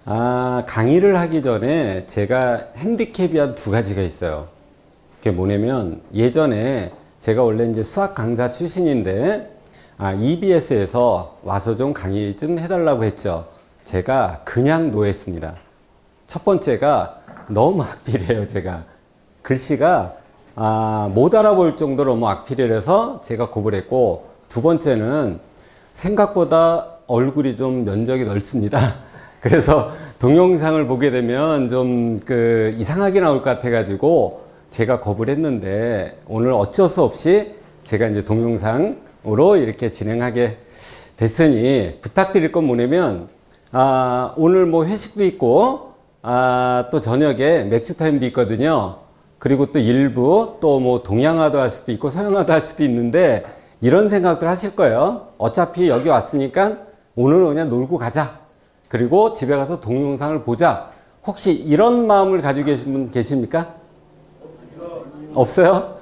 강의를 하기 전에 제가 핸디캡이 한 두 가지가 있어요. 그게 뭐냐면 예전에 제가 원래 이제 수학 강사 출신인데 EBS에서 와서 좀 강의 좀 해달라고 했죠. 제가 그냥 노했습니다. 첫 번째가 너무 악필이에요. 제가 글씨가 못 알아볼 정도로 너무 악필이라서 제가 고불했고, 두 번째는 생각보다 얼굴이 좀 면적이 넓습니다. 그래서 동영상을 보게 되면 좀 이상하게 나올 것 같아 가지고 제가 겁을 했는데, 오늘 어쩔 수 없이 제가 이제 동영상으로 이렇게 진행하게 됐으니 부탁드릴 건 뭐냐면, 오늘 뭐 회식도 있고 또 저녁에 맥주 타임도 있거든요. 그리고 또 일부 또 뭐 동양화도 할 수도 있고 서양화도 할 수도 있는데, 이런 생각들 하실 거예요. 어차피 여기 왔으니까 오늘은 그냥 놀고 가자. 그리고 집에 가서 동영상을 보자. 혹시 이런 마음을 가지고 계신 분 계십니까? 없어요?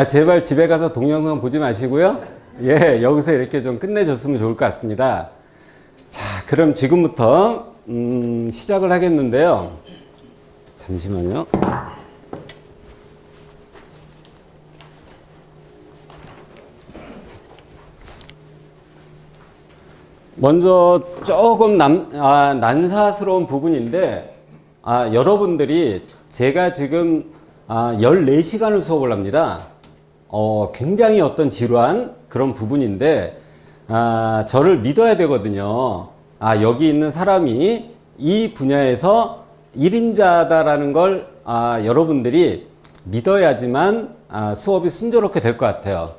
제발 집에 가서 동영상 보지 마시고요. 예, 여기서 이렇게 좀 끝내줬으면 좋을 것 같습니다. 자, 그럼 지금부터 시작을 하겠는데요. 잠시만요. 먼저 조금 난사스러운 부분인데, 여러분들이 제가 지금 14시간을 수업을 합니다. 굉장히 어떤 지루한 그런 부분인데, 저를 믿어야 되거든요. 여기 있는 사람이 이 분야에서 1인자다라는 걸 여러분들이 믿어야지만 수업이 순조롭게 될 것 같아요.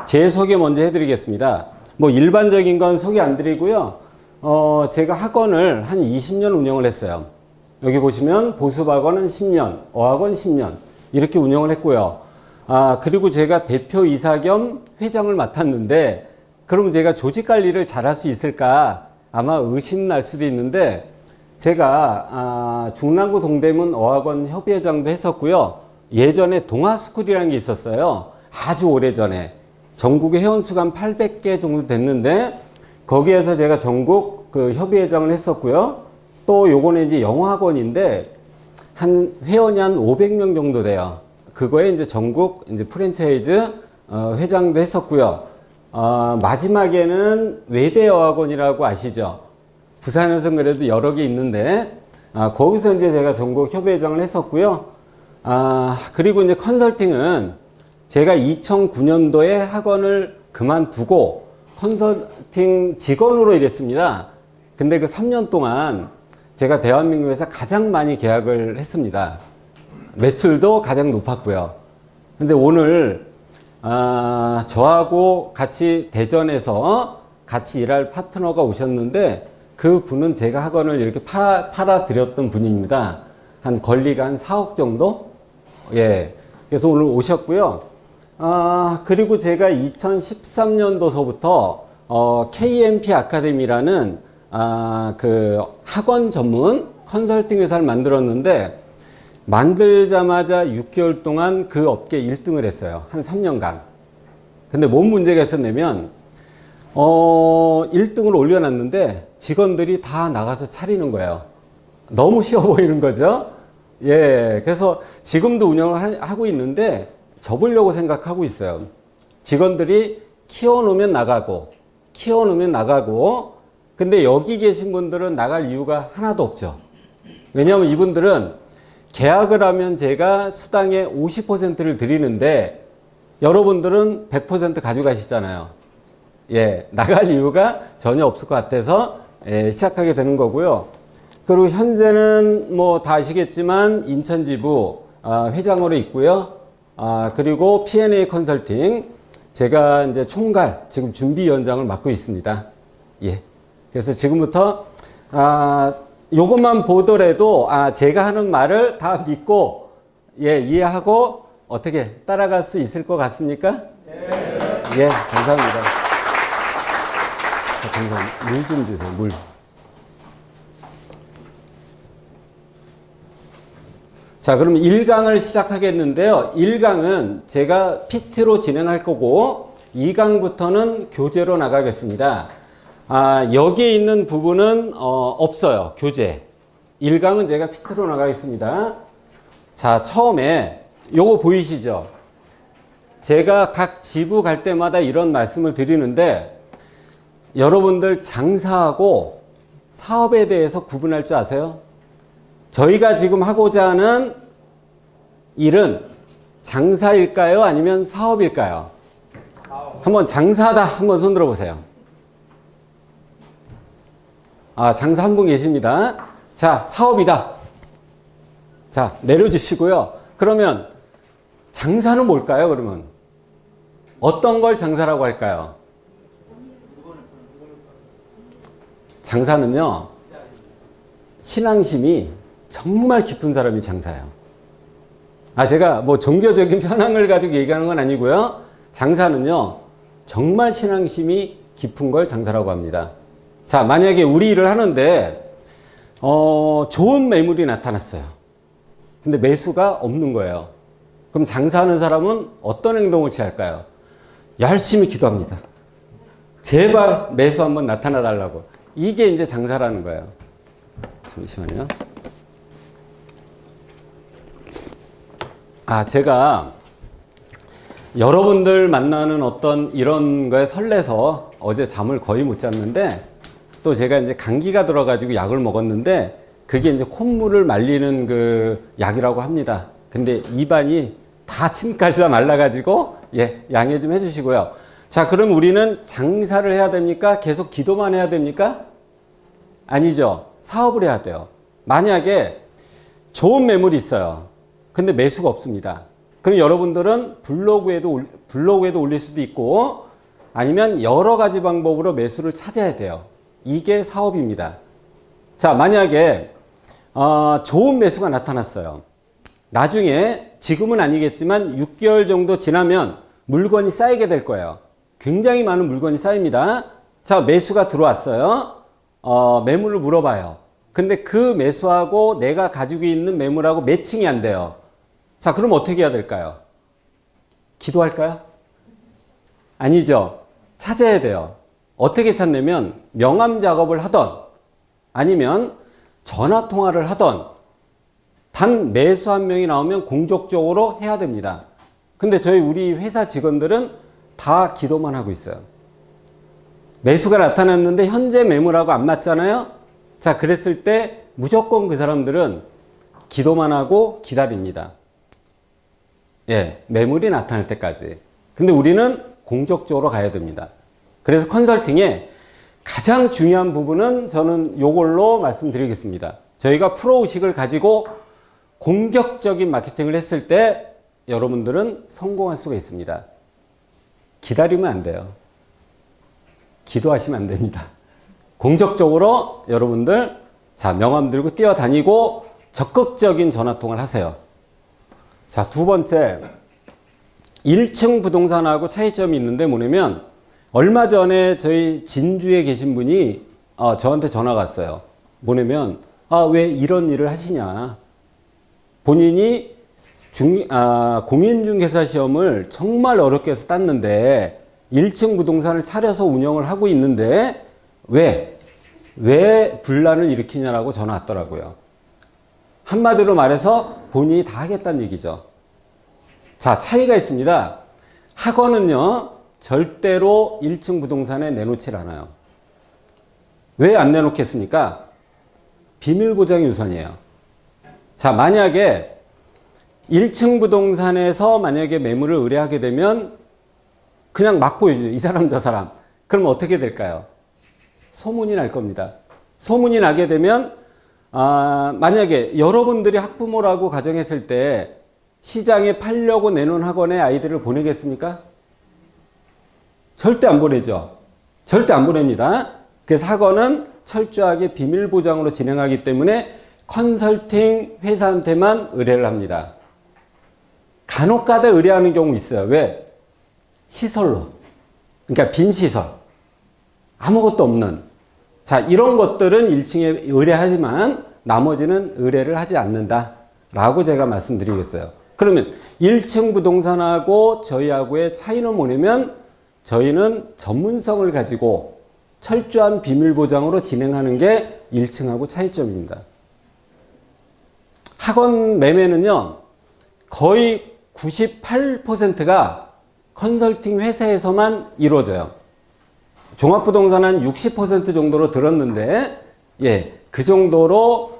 제 소개 먼저 해드리겠습니다. 뭐 일반적인 건 소개 안 드리고요. 제가 학원을 한 20년 운영을 했어요. 여기 보시면 보습학원은 10년, 어학원 10년 이렇게 운영을 했고요. 그리고 제가 대표이사 겸 회장을 맡았는데, 그러면 제가 조직 관리를 잘할 수 있을까 아마 의심 날 수도 있는데, 제가 중랑구 동대문 어학원 협의회장도 했었고요. 예전에 동아스쿨이라는 게 있었어요. 아주 오래전에. 전국에 회원수가 한 800개 정도 됐는데, 거기에서 제가 전국 협의회장을 했었고요. 또 요거는 이제 영어학원인데 한 회원이 한 500명 정도 돼요. 그거에 이제 전국 이제 프랜차이즈 회장도 했었고요. 마지막에는 외대어학원이라고 아시죠? 부산에서는 그래도 여러 개 있는데, 거기서 이제 제가 전국 협의회장을 했었고요. 그리고 이제 컨설팅은 제가 2009년도에 학원을 그만두고 컨설팅 직원으로 일했습니다. 근데 그 3년 동안 제가 대한민국에서 가장 많이 계약을 했습니다. 매출도 가장 높았고요. 근데 오늘 저하고 같이 대전에서 같이 일할 파트너가 오셨는데, 그 분은 제가 학원을 이렇게 팔아드렸던 분입니다. 한 권리가 한 4억 정도? 예. 그래서 오늘 오셨고요. 그리고 제가 2013년도서부터 KMP 아카데미라는 그 학원 전문 컨설팅 회사를 만들었는데, 만들자마자 6개월 동안 그 업계 1등을 했어요. 한 3년간. 근데 뭔 문제가 있었냐면 1등을 올려놨는데 직원들이 다 나가서 차리는 거예요. 너무 쉬워 보이는 거죠. 예, 그래서 지금도 운영을 하고 있는데 접으려고 생각하고 있어요. 직원들이 키워놓으면 나가고 근데 여기 계신 분들은 나갈 이유가 하나도 없죠. 왜냐하면 이분들은 계약을 하면 제가 수당의 50%를 드리는데 여러분들은 100% 가져가시잖아요. 예, 나갈 이유가 전혀 없을 것 같아서 시작하게 되는 거고요. 그리고 현재는 뭐 다 아시겠지만 인천 지부 회장으로 있고요. 그리고 P&A 컨설팅 제가 이제 총괄 지금 준비위원장을 맡고 있습니다. 예. 그래서 지금부터 요것만 보더라도 제가 하는 말을 다 믿고 이해하고 어떻게 따라갈 수 있을 것 같습니까? 네. 예, 감사합니다. 감사합니다. 물 좀 주세요. 물. 자, 그럼 1강을 시작하겠는데요. 1강은 제가 PT로 진행할 거고 2강부터는 교재로 나가겠습니다. 여기에 있는 부분은 없어요. 교재. 1강은 제가 PT로 나가겠습니다. 자, 처음에 요거 보이시죠? 제가 각 지부 갈 때마다 이런 말씀을 드리는데 여러분들 장사하고 사업에 대해서 구분할 줄 아세요? 저희가 지금 하고자 하는 일은 장사일까요? 아니면 사업일까요? 한번 장사다 한번 손 들어보세요. 장사 한 분 계십니다. 자, 사업이다. 자, 내려주시고요. 그러면 장사는 뭘까요? 그러면 어떤 걸 장사라고 할까요? 장사는요, 신앙심이 정말 깊은 사람이 장사예요. 제가 뭐 종교적인 편향을 가지고 얘기하는 건 아니고요. 장사는요, 정말 신앙심이 깊은 걸 장사라고 합니다. 자, 만약에 우리 일을 하는데 좋은 매물이 나타났어요. 근데 매수가 없는 거예요. 그럼 장사하는 사람은 어떤 행동을 취할까요? 열심히 기도합니다. 제발 매수 한번 나타나 달라고. 이게 이제 장사라는 거예요. 잠시만요. 제가 여러분들 만나는 어떤 이런 거에 설레서 어제 잠을 거의 못 잤는데, 또 제가 이제 감기가 들어가지고 약을 먹었는데 그게 이제 콧물을 말리는 그 약이라고 합니다. 근데 입안이 다 침까지 다 말라가지고 양해 좀 해주시고요. 자, 그럼 우리는 장사를 해야 됩니까? 계속 기도만 해야 됩니까? 아니죠. 사업을 해야 돼요. 만약에 좋은 매물이 있어요. 근데 매수가 없습니다. 그럼 여러분들은 블로그에도 올릴 수도 있고 아니면 여러 가지 방법으로 매수를 찾아야 돼요. 이게 사업입니다. 자, 만약에 좋은 매수가 나타났어요. 나중에 지금은 아니겠지만 6개월 정도 지나면 물건이 쌓이게 될 거예요. 굉장히 많은 물건이 쌓입니다. 자, 매수가 들어왔어요. 매물을 물어봐요. 근데 그 매수하고 내가 가지고 있는 매물하고 매칭이 안 돼요. 자, 그럼 어떻게 해야 될까요? 기도할까요? 아니죠. 찾아야 돼요. 어떻게 찾냐면 명함 작업을 하던 아니면 전화 통화를 하던 단 매수 한 명이 나오면 공적적으로 해야 됩니다. 근데 우리 회사 직원들은 다 기도만 하고 있어요. 매수가 나타났는데 현재 매물하고 안 맞잖아요. 자, 그랬을 때 무조건 그 사람들은 기도만 하고 기다립니다. 매물이 나타날 때까지. 근데 우리는 공적적으로 가야 됩니다. 그래서 컨설팅의 가장 중요한 부분은 저는 이걸로 말씀드리겠습니다. 저희가 프로의식을 가지고 공격적인 마케팅을 했을 때 여러분들은 성공할 수가 있습니다. 기다리면 안 돼요. 기도하시면 안 됩니다. 공적적으로 여러분들 명함 들고 뛰어다니고 적극적인 전화통화를 하세요. 자, 두 번째, 1층 부동산하고 차이점이 있는데 뭐냐면 얼마 전에 저희 진주에 계신 분이 저한테 전화가 왔어요. 뭐냐면 왜 이런 일을 하시냐. 본인이 공인중개사 시험을 정말 어렵게 해서 땄는데 1층 부동산을 차려서 운영을 하고 있는데 왜 분란을 일으키냐라고 전화 왔더라고요. 한마디로 말해서 본인이 다 하겠다는 얘기죠. 자, 차이가 있습니다. 학원은요, 절대로 1층 부동산에 내놓질 않아요. 왜 안 내놓겠습니까? 비밀 보장이 우선이에요. 자, 만약에 1층 부동산에서 만약에 매물을 의뢰하게 되면 그냥 막 보여줘요. 이 사람 저 사람. 그러면 어떻게 될까요? 소문이 날 겁니다. 소문이 나게 되면 만약에 여러분들이 학부모라고 가정했을 때 시장에 팔려고 내놓은 학원에 아이들을 보내겠습니까? 절대 안 보내죠. 절대 안 보냅니다. 그래서 학원은 철저하게 비밀 보장으로 진행하기 때문에 컨설팅 회사한테만 의뢰를 합니다. 간혹가다 의뢰하는 경우 있어요. 왜? 시설로. 그러니까 빈 시설. 아무것도 없는. 자, 이런 것들은 1층에 의뢰하지만 나머지는 의뢰를 하지 않는다. 라고 제가 말씀드리겠어요. 그러면 1층 부동산하고 저희하고의 차이는 뭐냐면 저희는 전문성을 가지고 철저한 비밀 보장으로 진행하는 게 1층하고 차이점입니다. 학원 매매는요, 거의 98%가 컨설팅 회사에서만 이루어져요. 종합부동산 한 60% 정도로 들었는데, 예, 그 정도로,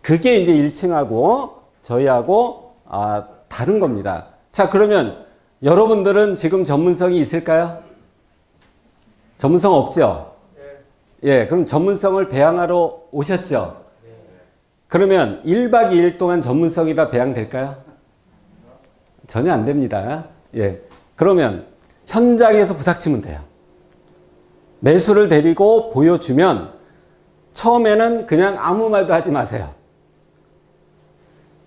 그게 이제 1층하고 저희하고, 다른 겁니다. 자, 그러면 여러분들은 지금 전문성이 있을까요? 전문성 없죠? 예, 그럼 전문성을 배양하러 오셨죠? 그러면 1박 2일 동안 전문성이 다 배양될까요? 전혀 안 됩니다. 예. 그러면 현장에서 부닥치면 돼요. 매수를 데리고 보여주면 처음에는 그냥 아무 말도 하지 마세요.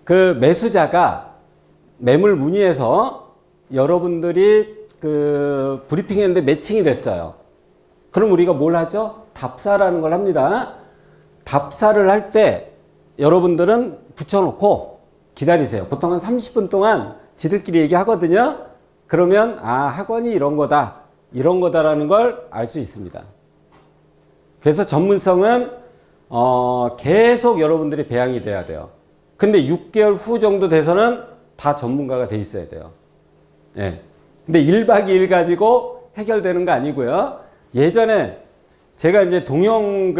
그 매수자가 매물 문의해서 여러분들이 그 브리핑했는데 매칭이 됐어요. 그럼 우리가 뭘 하죠? 답사라는 걸 합니다. 답사를 할 때 여러분들은 붙여놓고 기다리세요. 보통 한 30분 동안 지들끼리 얘기하거든요. 그러면 학원이 이런 거다라는 걸 알 수 있습니다. 그래서 전문성은 계속 여러분들이 배양이 돼야 돼요. 근데 6개월 후 정도 돼서는 다 전문가가 돼 있어야 돼요. 예. 근데 1박 2일 가지고 해결되는 거 아니고요. 예전에 제가 이제 동영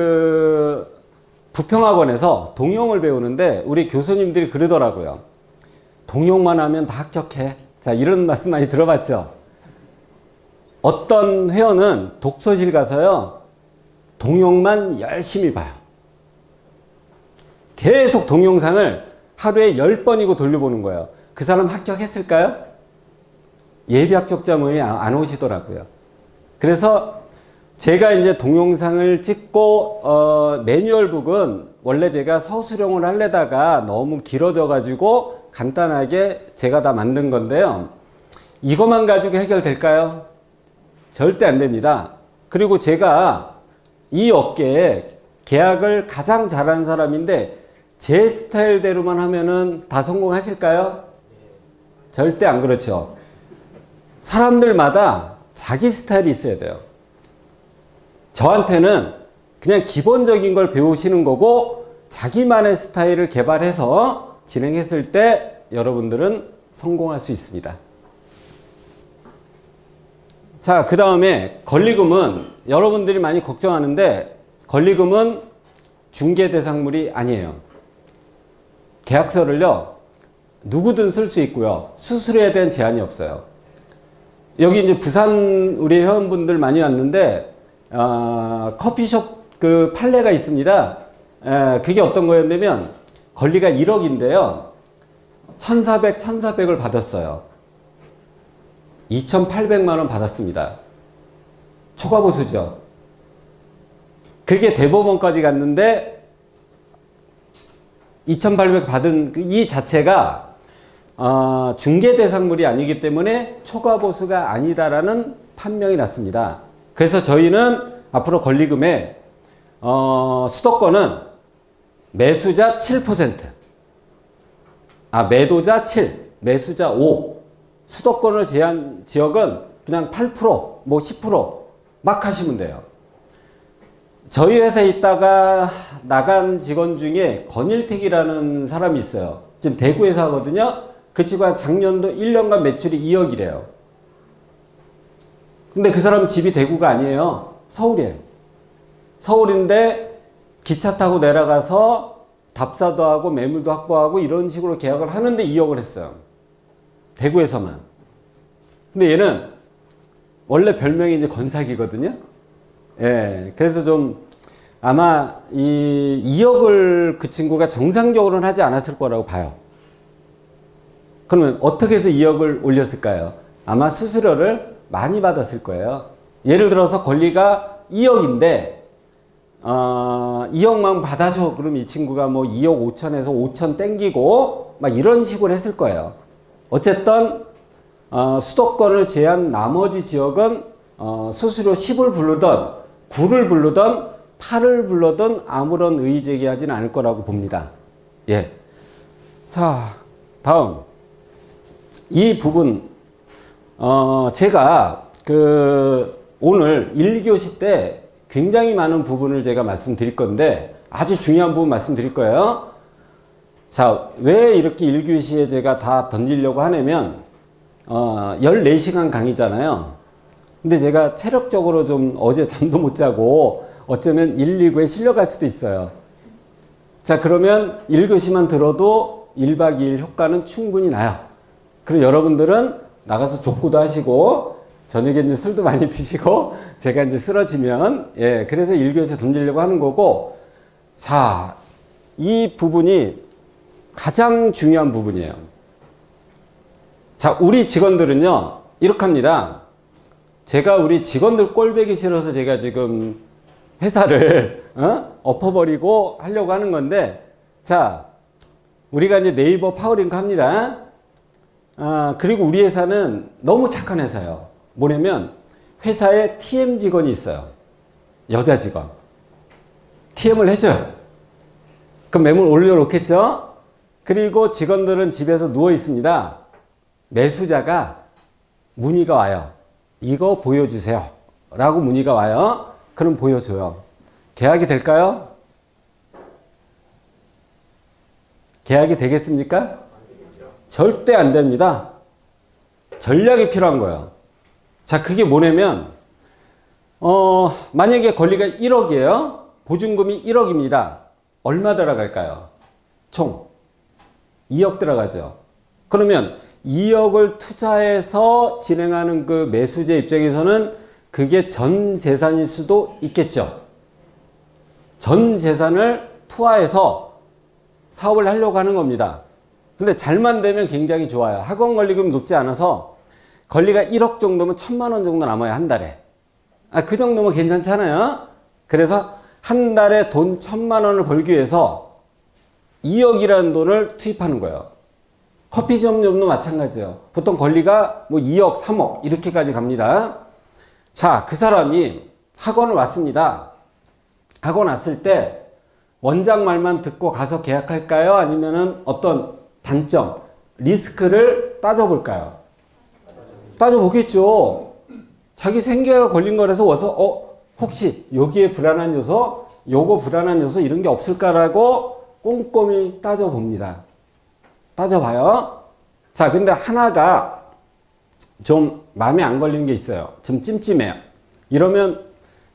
부평학원에서 동영을 배우는데 우리 교수님들이 그러더라고요. 동영만 하면 다 합격해. 자, 이런 말씀 많이 들어봤죠? 어떤 회원은 독서실 가서요, 동영만 열심히 봐요. 계속 동영상을 하루에 10번이고 돌려보는 거예요. 그 사람 합격했을까요? 예비 합격자 모임에 안 오시더라고요. 그래서 제가 이제 동영상을 찍고, 매뉴얼북은 원래 제가 서술형을 하려다가 너무 길어져 가지고 간단하게 제가 다 만든 건데요. 이것만 가지고 해결될까요? 절대 안 됩니다. 그리고 제가 이 업계에 계약을 가장 잘하는 사람인데 제 스타일대로만 하면은 다 성공하실까요? 절대 안 그렇죠. 사람들마다 자기 스타일이 있어야 돼요. 저한테는 그냥 기본적인 걸 배우시는 거고 자기만의 스타일을 개발해서 진행했을 때 여러분들은 성공할 수 있습니다. 자, 그 다음에 권리금은 여러분들이 많이 걱정하는데 권리금은 중개대상물이 아니에요. 계약서를요, 누구든 쓸 수 있고요. 수수료에 대한 제한이 없어요. 여기 이제 부산 우리 회원분들 많이 왔는데 커피숍 그 판례가 있습니다. 그게 어떤 거였냐면 권리가 1억인데요. 1,400을 받았어요. 2,800만 원 받았습니다. 초과보수죠. 그게 대법원까지 갔는데 2,800 받은 이 자체가 중개대상물이 아니기 때문에 초과보수가 아니다라는 판명이 났습니다. 그래서 저희는 앞으로 권리금에 수도권은 매수자 7%, 매도자 7, 매수자 5, 수도권을 제한 지역은 그냥 8%, 뭐 10% 막 하시면 돼요. 저희 회사에 있다가 나간 직원 중에 권일택이라는 사람이 있어요. 지금 대구에서 하거든요. 그 친구가 작년도 1년간 매출이 2억이래요. 근데 그 사람 집이 대구가 아니에요. 서울이에요. 서울인데 기차 타고 내려가서 답사도 하고 매물도 확보하고 이런 식으로 계약을 하는데 2억을 했어요. 대구에서만. 근데 얘는 원래 별명이 이제 건삭이거든요. 예. 그래서 좀 아마 이 2억을 그 친구가 정상적으로는 하지 않았을 거라고 봐요. 그러면 어떻게 해서 2억을 올렸을까요? 아마 수수료를 많이 받았을 거예요. 예를 들어서 권리가 2억인데 2억만 받아줘. 그럼 이 친구가 뭐 2억 5천에서 5천 땡기고 막 이런 식으로 했을 거예요. 어쨌든 수도권을 제한 나머지 지역은 수수료 10을 부르던 9를 부르던 8을 불러던 아무런 의의 제기하지는 않을 거라고 봅니다. 예. 자, 다음. 이 부분, 제가 오늘 1교시 때 굉장히 많은 부분을 제가 말씀드릴 건데 아주 중요한 부분 말씀드릴 거예요. 자, 왜 이렇게 1교시에 제가 다 던지려고 하냐면 14시간 강의잖아요. 근데 제가 체력적으로 좀 어제 잠도 못 자고 어쩌면 119에 실려갈 수도 있어요. 자, 그러면 1교시만 들어도 1박 2일 효과는 충분히 나요. 그리고 여러분들은 나가서 족구도 하시고 저녁에 이제 술도 많이 드시고 제가 이제 쓰러지면 그래서 1교시에 던지려고 하는 거고, 자, 이 부분이 가장 중요한 부분이에요. 자, 우리 직원들은요 이렇게 합니다. 제가 우리 직원들 꼴보기 싫어서 제가 지금 회사를 엎어버리고 하려고 하는 건데, 자, 우리가 이제 네이버 파워링크 합니다. 그리고 우리 회사는 너무 착한 회사예요. 뭐냐면 회사에 TM 직원이 있어요. 여자 직원. TM을 해줘요. 그럼 매물 올려놓겠죠? 그리고 직원들은 집에서 누워 있습니다. 매수자가 문의가 와요. 이거 보여주세요 라고 문의가 와요. 그럼 보여줘요. 계약이 될까요? 계약이 되겠습니까? 절대 안 됩니다. 전략이 필요한 거예요. 자, 그게 뭐냐면 만약에 권리가 1억이에요. 보증금이 1억입니다. 얼마 들어갈까요? 총 2억 들어가죠. 그러면 2억을 투자해서 진행하는 그 매수자 입장에서는 그게 전 재산일 수도 있겠죠. 전 재산을 투하해서 사업을 하려고 하는 겁니다. 근데 잘만 되면 굉장히 좋아요. 학원 권리금이 높지 않아서 권리가 1억 정도면 1,000만 원 정도 남아요. 한 달에. 그 정도면 괜찮잖아요. 그래서 한 달에 돈 1,000만 원을 벌기 위해서 2억이라는 돈을 투입하는 거예요. 커피점도 마찬가지예요. 보통 권리가 뭐 2억, 3억 이렇게까지 갑니다. 자, 그 사람이 학원을 왔습니다. 학원 왔을 때 원장 말만 듣고 가서 계약할까요? 아니면은 어떤 단점, 리스크를 따져볼까요? 따져보겠죠. 자기 생계가 걸린 거라서 와서 혹시 여기에 불안한 요소, 요거 불안한 요소 이런 게 없을까라고 꼼꼼히 따져봅니다. 따져봐요. 자, 근데 하나가 좀 마음에 안 걸리는 게 있어요. 좀 찜찜해요. 이러면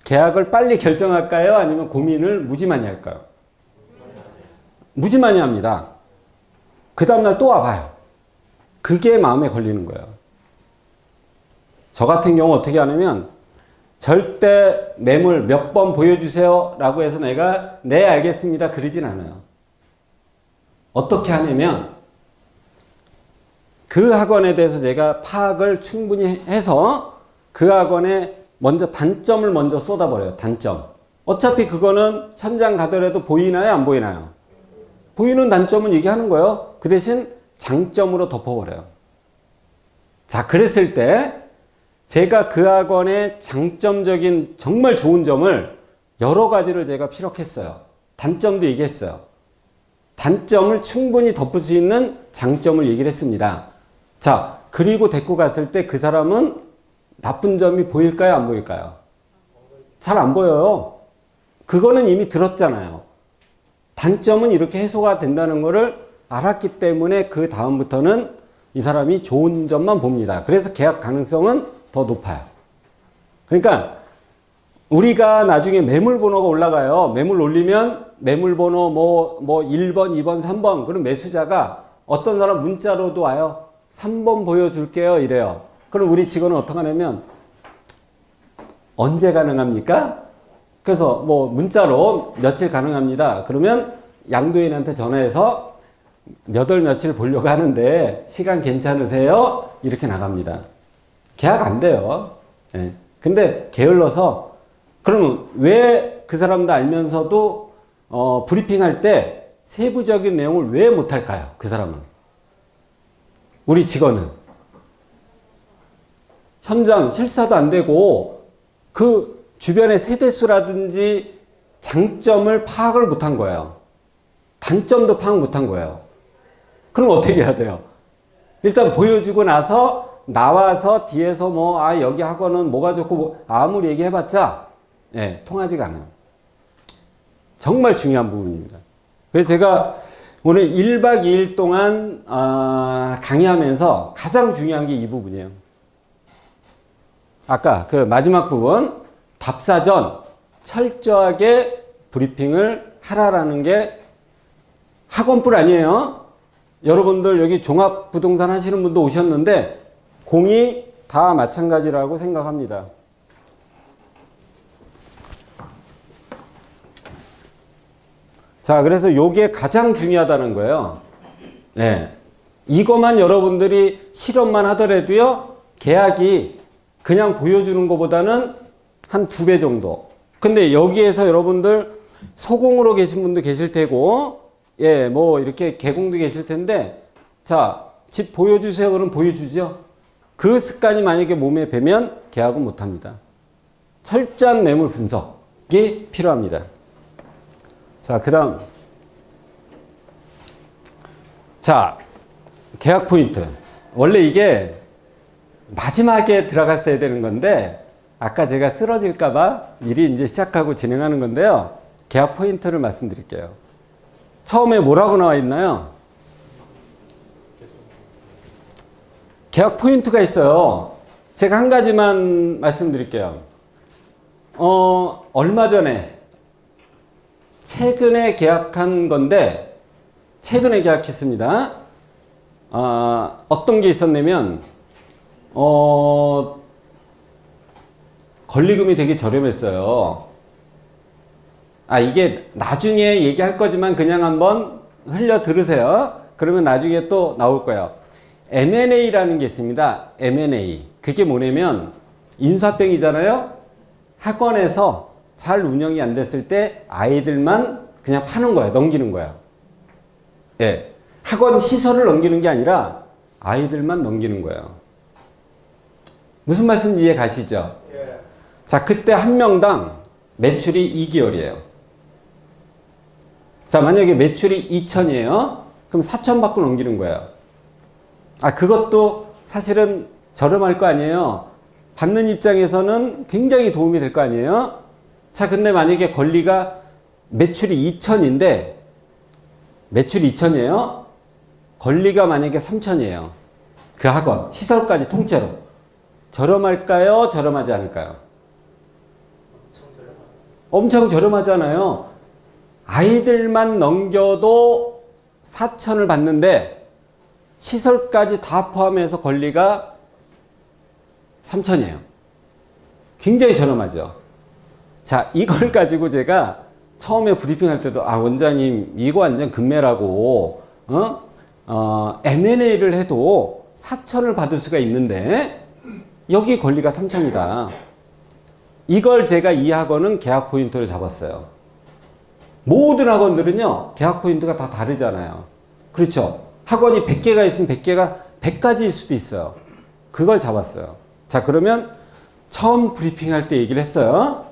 계약을 빨리 결정할까요? 아니면 고민을 무지 많이 할까요? 무지 많이 합니다. 그 다음날 또 와봐요. 그게 마음에 걸리는 거예요. 저 같은 경우 어떻게 하냐면 절대 매물 몇 번 보여주세요 라고 해서 내가 네 알겠습니다 그러진 않아요. 어떻게 하냐면 그 학원에 대해서 제가 파악을 충분히 해서 그 학원에 먼저 단점을 먼저 쏟아버려요. 단점. 어차피 그거는 현장 가더라도 보이나요? 안 보이나요? 보이는 단점은 얘기하는 거예요. 그 대신 장점으로 덮어버려요. 자, 그랬을 때 제가 그 학원의 장점적인 정말 좋은 점을 여러 가지를 제가 피력했어요. 단점도 얘기했어요. 단점을 충분히 덮을 수 있는 장점을 얘기를 했습니다. 자, 그리고 데리고 갔을 때 그 사람은 나쁜 점이 보일까요? 안 보일까요? 잘 안 보여요. 그거는 이미 들었잖아요. 단점은 이렇게 해소가 된다는 것을 알았기 때문에 그 다음부터는 이 사람이 좋은 점만 봅니다. 그래서 계약 가능성은 더 높아요. 그러니까 우리가 나중에 매물 번호가 올라가요. 매물 올리면 매물 번호 뭐 1번, 2번, 3번 그럼 매수자가 어떤 사람 문자로도 와요. 3번 보여줄게요 이래요. 그럼 우리 직원은 어떻게 하냐면 언제 가능합니까? 그래서 뭐 문자로 며칠 가능합니다. 그러면 양도인한테 전화해서 몇 월 며칠 보려고 하는데 시간 괜찮으세요? 이렇게 나갑니다. 계약 안 돼요. 예. 근데 게을러서 그러면 왜 그 사람도 알면서도 브리핑할 때 세부적인 내용을 왜 못할까요? 그 사람은. 우리 직원은. 현장 실사도 안 되고 그 주변의 세대수라든지 장점을 파악을 못한 거예요. 단점도 파악 못한 거예요. 그럼 어떻게 해야 돼요? 일단 보여주고 나서 나와서 뒤에서 뭐, 여기 학원은 뭐가 좋고, 아무리 얘기해봤자, 예, 통하지가 않아요. 정말 중요한 부분입니다. 그래서 제가 오늘 1박 2일 동안, 강의하면서 가장 중요한 게 이 부분이에요. 아까 그 마지막 부분, 답사 전 철저하게 브리핑을 하라라는 게 학원뿐 아니에요. 여러분들 여기 종합부동산 하시는 분도 오셨는데 공이 다 마찬가지라고 생각합니다. 자, 그래서 요게 가장 중요하다는 거예요. 네. 이것만 여러분들이 실험만 하더라도요, 계약이 그냥 보여주는 것보다는 한 2배 정도. 근데 여기에서 여러분들 소공으로 계신 분도 계실 테고, 예, 뭐 이렇게 개공도 계실 텐데, 자, 집 보여주세요. 그럼 보여주죠. 그 습관이 만약에 몸에 배면 계약은 못 합니다. 철저한 매물 분석이 필요합니다. 자, 그 다음. 자, 계약 포인트. 원래 이게 마지막에 들어갔어야 되는 건데, 아까 제가 쓰러질까봐 미리 이제 시작하고 진행하는 건데요. 계약 포인트를 말씀드릴게요. 처음에 뭐라고 나와 있나요? 계약 포인트가 있어요. 제가 한 가지만 말씀드릴게요. 얼마 전에 최근에 계약한 건데, 최근에 계약했습니다. 어떤 게 있었냐면, 권리금이 되게 저렴했어요. 이게 나중에 얘기할 거지만 그냥 한번 흘려 들으세요. 그러면 나중에 또 나올 거예요. M&A라는 게 있습니다. M&A. 그게 뭐냐면, 인수합병이잖아요. 학원에서 잘 운영이 안 됐을 때 아이들만 그냥 파는 거예요. 넘기는 거예요. 예. 학원 시설을 넘기는 게 아니라 아이들만 넘기는 거예요. 무슨 말씀인지 이해 가시죠? 예. 자, 그때 한 명당 매출이 2개월이에요. 자, 만약에 매출이 2천이에요. 그럼 4천 밖으로 넘기는 거예요. 그것도 사실은 저렴할 거 아니에요. 받는 입장에서는 굉장히 도움이 될 거 아니에요. 자, 근데 만약에 권리가 매출이 2천인데, 매출이 2천이에요. 권리가 만약에 3천이에요. 그 학원, 시설까지 통째로. 저렴할까요? 저렴하지 않을까요? 엄청 저렴하잖아요. 아이들만 넘겨도 4천을 받는데, 시설까지 다 포함해서 권리가 3천이에요. 굉장히 저렴하죠. 자, 이걸 가지고 제가 처음에 브리핑할 때도 원장님 이거 완전 금매라고 M&A를 해도 4천을 받을 수가 있는데 여기 권리가 3천이다. 이걸 제가 이 학원은 계약 포인트를 잡았어요. 모든 학원들은요, 계약 포인트가 다 다르잖아요. 그렇죠? 학원이 100개가 있으면 100개가 100가지일 수도 있어요. 그걸 잡았어요. 자, 그러면 처음 브리핑할 때 얘기를 했어요.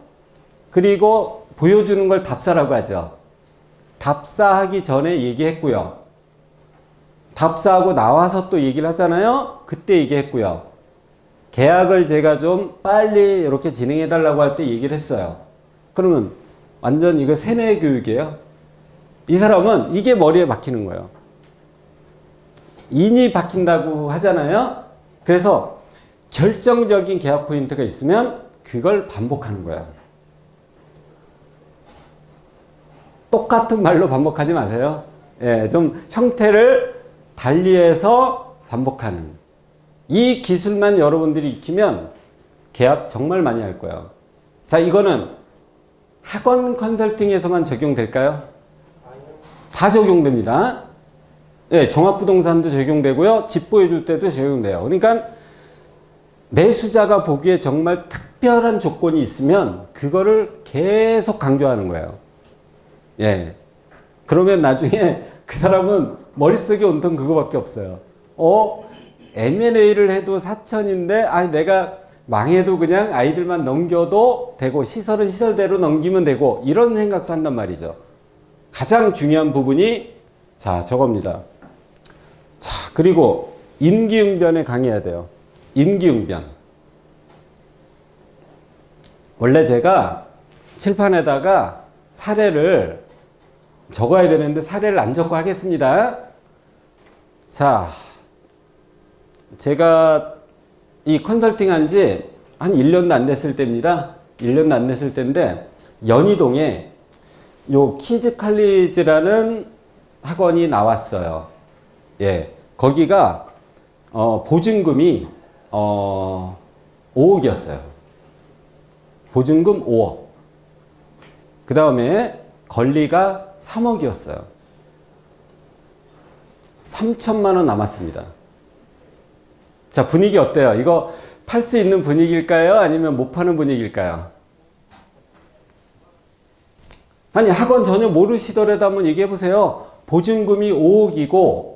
그리고 보여주는 걸 답사라고 하죠. 답사하기 전에 얘기했고요. 답사하고 나와서 또 얘기를 하잖아요. 그때 얘기했고요. 계약을 제가 좀 빨리 이렇게 진행해 달라고 할 때 얘기를 했어요. 그러면 완전 이거 세뇌 교육이에요. 이 사람은 이게 머리에 박히는 거예요. 인이 박힌다고 하잖아요. 그래서 결정적인 계약 포인트가 있으면 그걸 반복하는 거야. 똑같은 말로 반복하지 마세요. 예, 좀 형태를 달리해서 반복하는. 이 기술만 여러분들이 익히면 계약 정말 많이 할 거예요. 자, 이거는 학원 컨설팅에서만 적용될까요? 다 적용됩니다. 예, 종합부동산도 적용되고요. 집 보여줄 때도 적용돼요. 그러니까 매수자가 보기에 정말 특별한 조건이 있으면 그거를 계속 강조하는 거예요. 예. 그러면 나중에 그 사람은 머릿속에 온통 그거밖에 없어요. M&A를 해도 4천인데, 내가 망해도 그냥 아이들만 넘겨도 되고, 시설은 시설대로 넘기면 되고, 이런 생각도 한단 말이죠. 가장 중요한 부분이, 자, 저겁니다. 자, 그리고 임기응변에 강해야 돼요. 임기응변. 원래 제가 칠판에다가 사례를 적어야 되는데 사례를 안 적고 하겠습니다. 자, 제가 이 컨설팅 한 지 한 1년도 안 됐을 때입니다. 1년도 안 됐을 때인데 연희동에 요 키즈 칼리지라는 학원이 나왔어요. 예. 거기가 보증금이 5억이었어요. 보증금 5억. 그 다음에 권리가 3억이었어요. 3천만 원 남았습니다. 자, 분위기 어때요? 이거 팔 수 있는 분위기일까요? 아니면 못 파는 분위기일까요? 아니, 학원 전혀 모르시더라도 한번 얘기해 보세요. 보증금이 5억이고,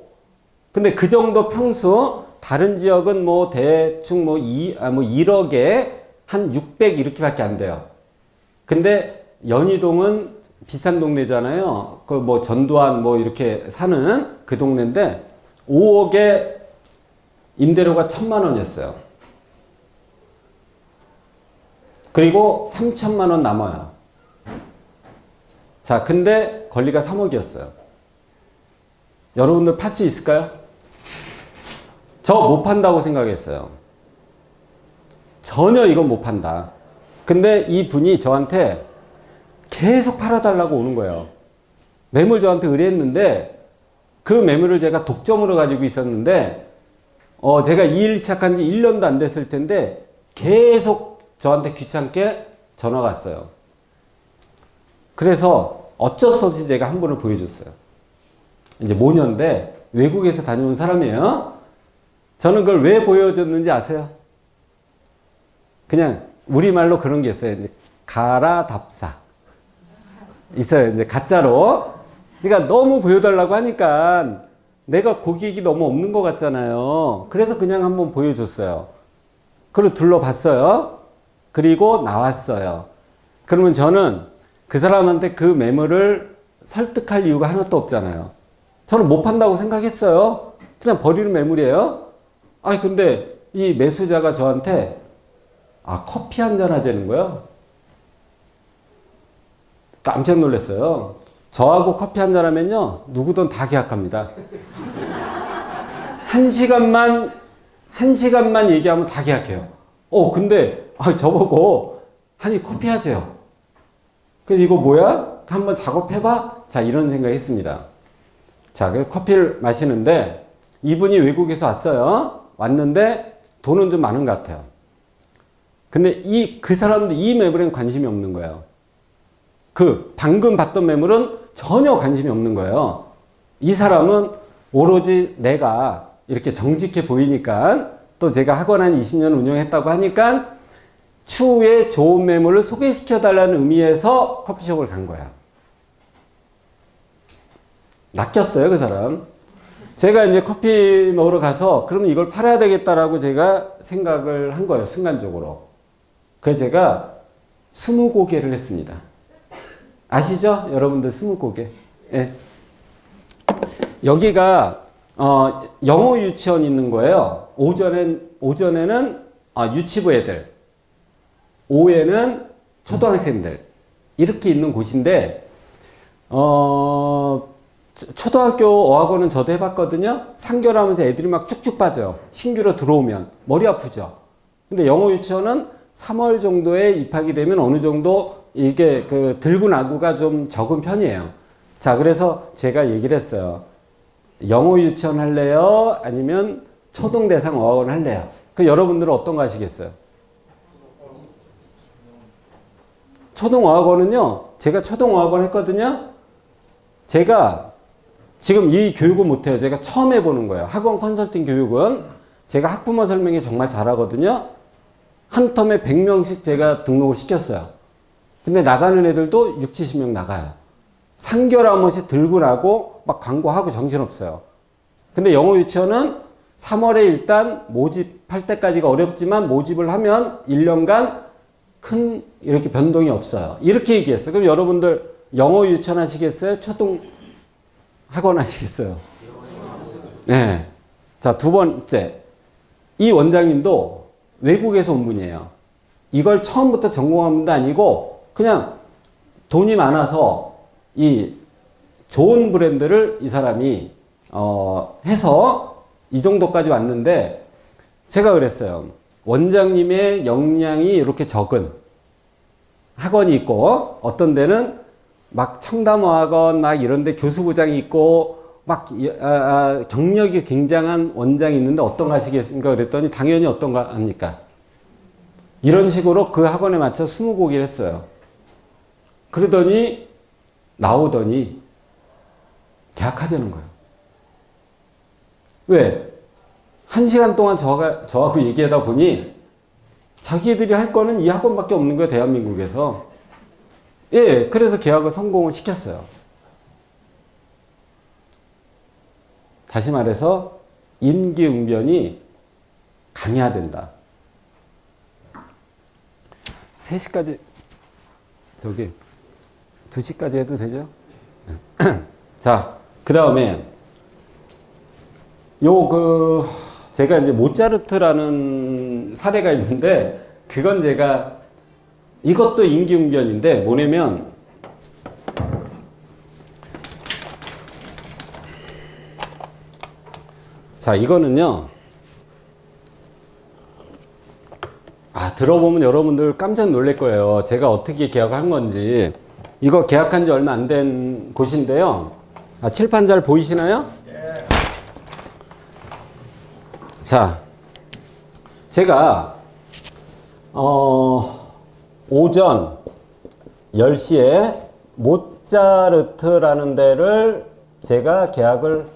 근데 그 정도 평수, 다른 지역은 뭐 대충 뭐 1억에 한 600 이렇게밖에 안 돼요. 근데 연희동은 비싼 동네잖아요. 그 뭐 전두환 뭐 이렇게 사는 그 동네인데 5억에 임대료가 1,000만 원이었어요. 그리고 3천만 원 남아요. 자, 근데 권리가 3억이었어요. 여러분들 팔 수 있을까요? 저 못 판다고 생각했어요. 전혀 이건 못 판다. 근데 이 분이 저한테 계속 팔아달라고 오는 거예요. 매물 저한테 의뢰했는데 그 매물을 제가 독점으로 가지고 있었는데 제가 이 일 시작한 지 1년도 안 됐을 텐데 계속 저한테 귀찮게 전화가 왔어요. 그래서 어쩔 수 없이 제가 한 분을 보여줬어요. 이제 모녀인데 외국에서 다녀온 사람이에요. 저는 그걸 왜 보여줬는지 아세요? 그냥 우리말로 그런 게 있어요. 이제 가라답사. 있어요. 이제 가짜로. 그러니까 너무 보여달라고 하니까 내가 고객이 너무 없는 것 같잖아요. 그래서 그냥 한번 보여줬어요. 그리고 둘러봤어요. 그리고 나왔어요. 그러면 저는 그 사람한테 그 매물을 설득할 이유가 하나도 없잖아요. 저는 못 판다고 생각했어요. 그냥 버리는 매물이에요. 아니 근데 이 매수자가 저한테 커피 한잔 하자는 거예요. 깜짝 놀랐어요. 저하고 커피 한잔 하면요 누구든 다 계약합니다. 한 시간만 얘기하면 다 계약해요. 근데 저보고 아니 커피 하재요. 그래서 이거 뭐야? 한번 작업해봐? 자, 이런 생각 했습니다. 자, 그래서 커피를 마시는데 이분이 외국에서 왔어요. 왔는데 돈은 좀 많은 것 같아요. 근데 그 사람도 이 매물엔 관심이 없는 거예요. 방금 봤던 매물은 전혀 관심이 없는 거예요. 이 사람은 오로지 내가 이렇게 정직해 보이니까 또 제가 학원 한 20년 운영했다고 하니까 추후에 좋은 매물을 소개시켜 달라는 의미에서 커피숍을 간 거야. 낚였어요, 그 사람. 제가 이제 커피 먹으러 가서 그러면 이걸 팔아야 되겠다라고 제가 생각을 한 거예요, 순간적으로. 그래서 제가 20고개를 했습니다. 아시죠? 여러분들 20고개. 예. 여기가 영어 유치원 있는 거예요. 오전에는 유치부 애들, 오후에는 초등학생들 이렇게 있는 곳인데 초등학교 어학원은 저도 해봤거든요. 3개월 하면서 애들이 막 쭉쭉 빠져요. 신규로 들어오면 머리 아프죠. 근데 영어 유치원은 3월 정도에 입학이 되면 어느 정도 이게 들고 나구가 좀 적은 편이에요. 자, 그래서 제가 얘기를 했어요. 영어 유치원 할래요? 아니면 초등 대상 어학원 할래요? 여러분들은 어떤 거 하시겠어요? 초등 어학원은요, 제가 초등 어학원 했거든요. 제가 지금 이 교육은 못해요. 제가 처음 해보는 거예요. 학원 컨설팅 교육은 제가 학부모 설명회 정말 잘하거든요. 한 텀에 100명씩 제가 등록을 시켰어요. 근데 나가는 애들도 60, 70명 나가요. 3개월 한 번씩 들고 나고 막 광고하고 정신없어요. 근데 영어 유치원은 3월에 일단 모집할 때까지가 어렵지만 모집을 하면 1년간 큰 이렇게 변동이 없어요. 이렇게 얘기했어요. 그럼 여러분들 영어 유치원 하시겠어요? 초등 학원 하시겠어요? 네. 자, 두 번째. 이 원장님도 외국에서 온 분이에요. 이걸 처음부터 전공한 분도 아니고 그냥 돈이 많아서 이 좋은 브랜드를 이 사람이 해서 이 정도까지 왔는데 제가 그랬어요. 원장님의 역량이 이렇게 적은 학원이 있고 어떤 데는 막 청담호학원 막 이런 데 교수부장이 있고 막 경력이 굉장한 원장이 있는데 어떤 거 하시겠습니까? 그랬더니 당연히 어떤 거 합니까? 이런 식으로 그 학원에 맞춰 20곡을 했어요. 그러더니 나오더니 계약하자는 거예요. 왜? 1시간 동안 저하고 얘기하다 보니 자기들이 할 거는 이 학원밖에 없는 거예요. 대한민국에서. 예, 그래서 계약을 성공을 시켰어요. 다시 말해서 임기응변이 강해야 된다. 3시까지 2시까지 해도 되죠? 자, 그 다음에 제가 이제 모차르트라는 사례가 있는데 그건 제가 이것도 임기응변인데 뭐냐면 자, 이거는요. 들어보면 여러분들 깜짝 놀랄 거예요. 제가 어떻게 계약한 건지. 이거 계약한 지 얼마 안 된 곳인데요. 칠판 잘 보이시나요? 예. 자, 제가 오전 10시에 모차르트라는 데를 제가 계약을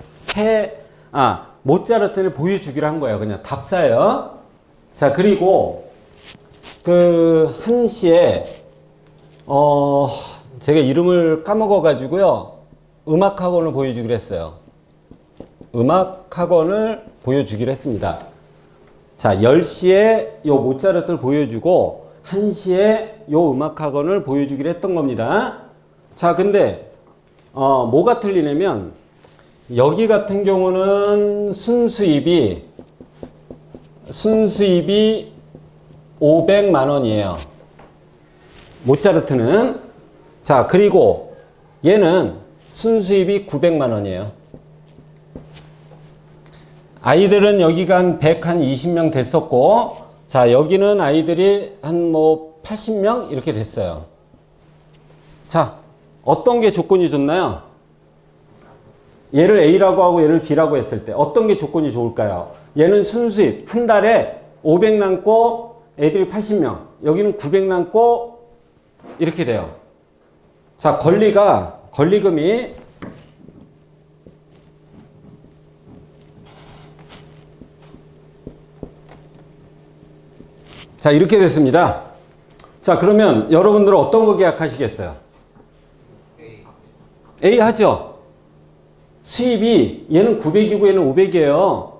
모차르트를 보여주기로 한 거예요. 그냥 답사예요. 자, 그리고 그 1시에 제가 이름을 까먹어 가지고요. 음악학원을 보여주기로 했어요. 음악학원을 보여주기로 했습니다. 자, 10시에 요 모차르트를 보여주고 1시에 요 음악학원을 보여주기로 했던 겁니다. 자, 근데 뭐가 틀리냐면 여기 같은 경우는 순수입이 500만 원이에요. 모차르트는. 자, 그리고 얘는 순수입이 900만 원이에요. 아이들은 여기가 한 120명 됐었고, 자, 여기는 아이들이 한 80명 이렇게 됐어요. 자, 어떤 게 조건이 좋나요? 얘를 A라고 하고 얘를 B라고 했을 때 어떤 게 조건이 좋을까요? 얘는 순수입 한 달에 500 남고 애들이 80명, 여기는 900 남고 이렇게 돼요. 자, 권리금이 자, 이렇게 됐습니다. 자, 그러면 여러분들은 어떤 거 계약하시겠어요? A 하죠? 수입이 얘는 900이고 얘는 500이에요.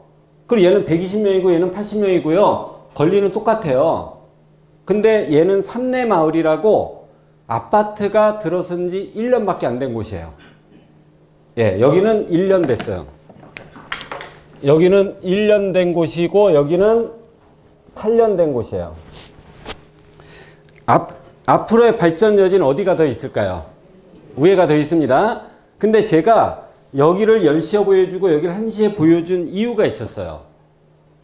그리고 얘는 120명이고 얘는 80명이고요. 권리는 똑같아요. 근데 얘는 산내 마을이라고 아파트가 들어선 지 1년밖에 안 된 곳이에요. 예, 여기는 1년 됐어요. 여기는 1년 된 곳이고 여기는 8년 된 곳이에요. 앞으로의 발전 여지는 어디가 더 있을까요? 위에가 더 있습니다. 근데 제가 여기를 10시에 보여주고 여기를 1시에 보여준 이유가 있었어요.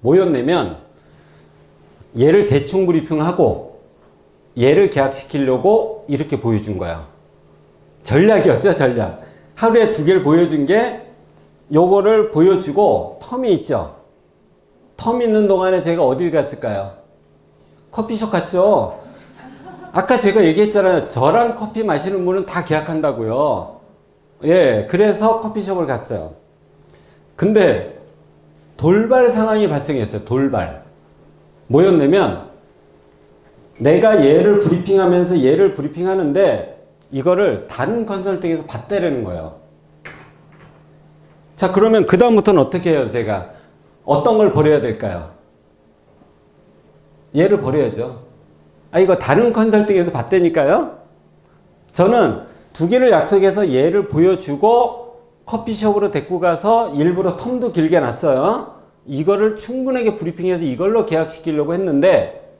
뭐였냐면 얘를 대충 브리핑하고 얘를 계약시키려고 이렇게 보여준 거야. 전략이었죠, 전략. 하루에 2개를 보여준 게 요거를 보여주고 텀이 있죠. 텀 있는 동안에 제가 어딜 갔을까요? 커피숍 갔죠. 아까 제가 얘기했잖아요. 저랑 커피 마시는 분은 다 계약한다고요. 예, 그래서 커피숍을 갔어요. 근데 돌발 상황이 발생했어요. 돌발. 뭐였냐면 내가 얘를 브리핑하면서 얘를 브리핑하는데 이거를 다른 컨설팅에서 봤다라는 거예요. 자, 그러면 그 다음부터는 어떻게 해요? 제가 어떤 걸 버려야 될까요? 얘를 버려야죠. 이거 다른 컨설팅에서 봤다니까요. 저는 2개를 약속해서 얘를 보여주고 커피숍으로 데리고 가서 일부러 텀도 길게 놨어요. 이거를 충분하게 브리핑해서 이걸로 계약시키려고 했는데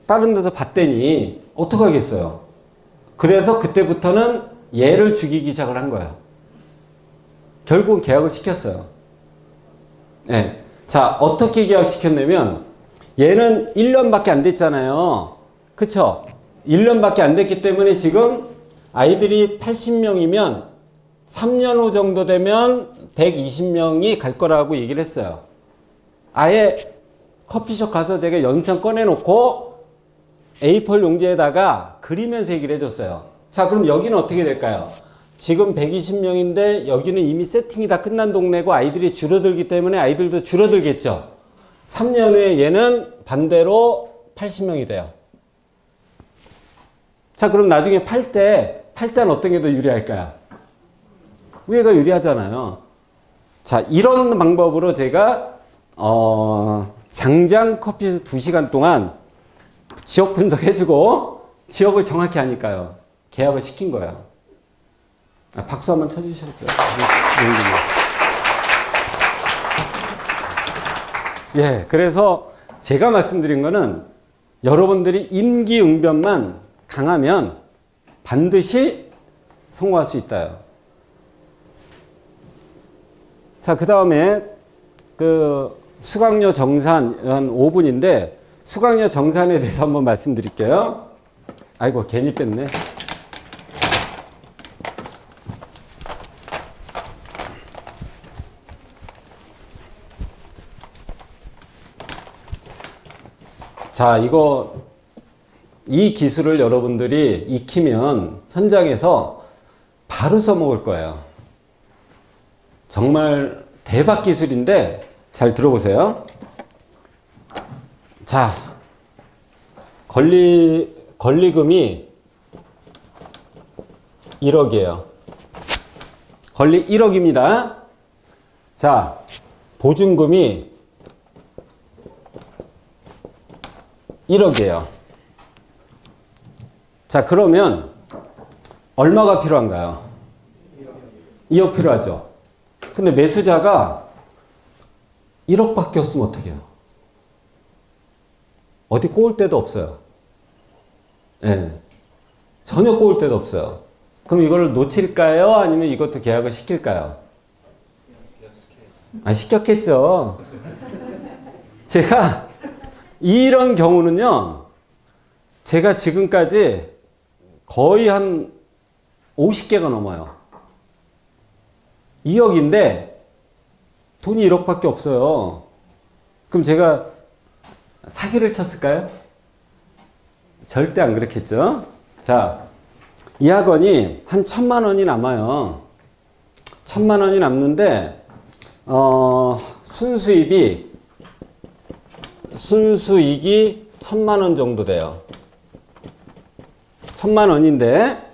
다른 데서 봤더니 어떡하겠어요. 그래서 그때부터는 얘를 죽이기 시작을 한 거예요. 결국은 계약을 시켰어요. 네. 자, 어떻게 계약시켰냐면 얘는 1년밖에 안 됐잖아요. 그쵸? 1년밖에 안 됐기 때문에 지금 아이들이 80명이면 3년 후 정도 되면 120명이 갈 거라고 얘기를 했어요. 아예 커피숍 가서 제가 연장 꺼내놓고 A4 용지에다가 그리면서 얘기를 해줬어요. 자, 그럼 여기는 어떻게 될까요? 지금 120명인데 여기는 이미 세팅이 다 끝난 동네고 아이들이 줄어들기 때문에 아이들도 줄어들겠죠. 3년 후에 얘는 반대로 80명이 돼요. 자, 그럼 나중에 팔 때는 어떤 게 더 유리할까요? 위에가 유리하잖아요. 자, 이런 방법으로 제가 장장 커피에서 2시간 동안 지역 분석해주고 지역을 정확히 하니까요. 계약을 시킨 거예요. 박수 한번 쳐주셔야죠. 예, 그래서 제가 말씀드린 거는 여러분들이 임기응변만 강하면 반드시 성공할 수 있다요. 자, 그 다음에 그 수강료 정산 한 5분인데 수강료 정산에 대해서 한번 말씀드릴게요. 아이고, 괜히 뺐네. 자, 이 기술을 여러분들이 익히면 현장에서 바로 써먹을 거예요. 정말 대박 기술인데 잘 들어보세요. 자, 권리금이 1억이에요. 권리 1억입니다. 자, 보증금이 1억이에요. 자, 그러면 얼마가 필요한가요? 2억 필요하죠. 근데 매수자가 1억밖에 없으면 어떡해요? 어디 꼬을 데도 없어요. 네. 전혀 꼬을 데도 없어요. 그럼 이걸 놓칠까요? 아니면 이것도 계약을 시킬까요? 아, 시켰겠죠. 제가 이런 경우는요, 제가 지금까지 거의 한 50개가 넘어요. 2억인데 돈이 1억밖에 없어요. 그럼 제가 사기를 쳤을까요? 절대 안 그렇겠죠. 자, 이 학원이 한 1,000만 원이 남아요. 1,000만 원이 남는데 순수익이 1,000만 원 정도 돼요. 1,000만 원인데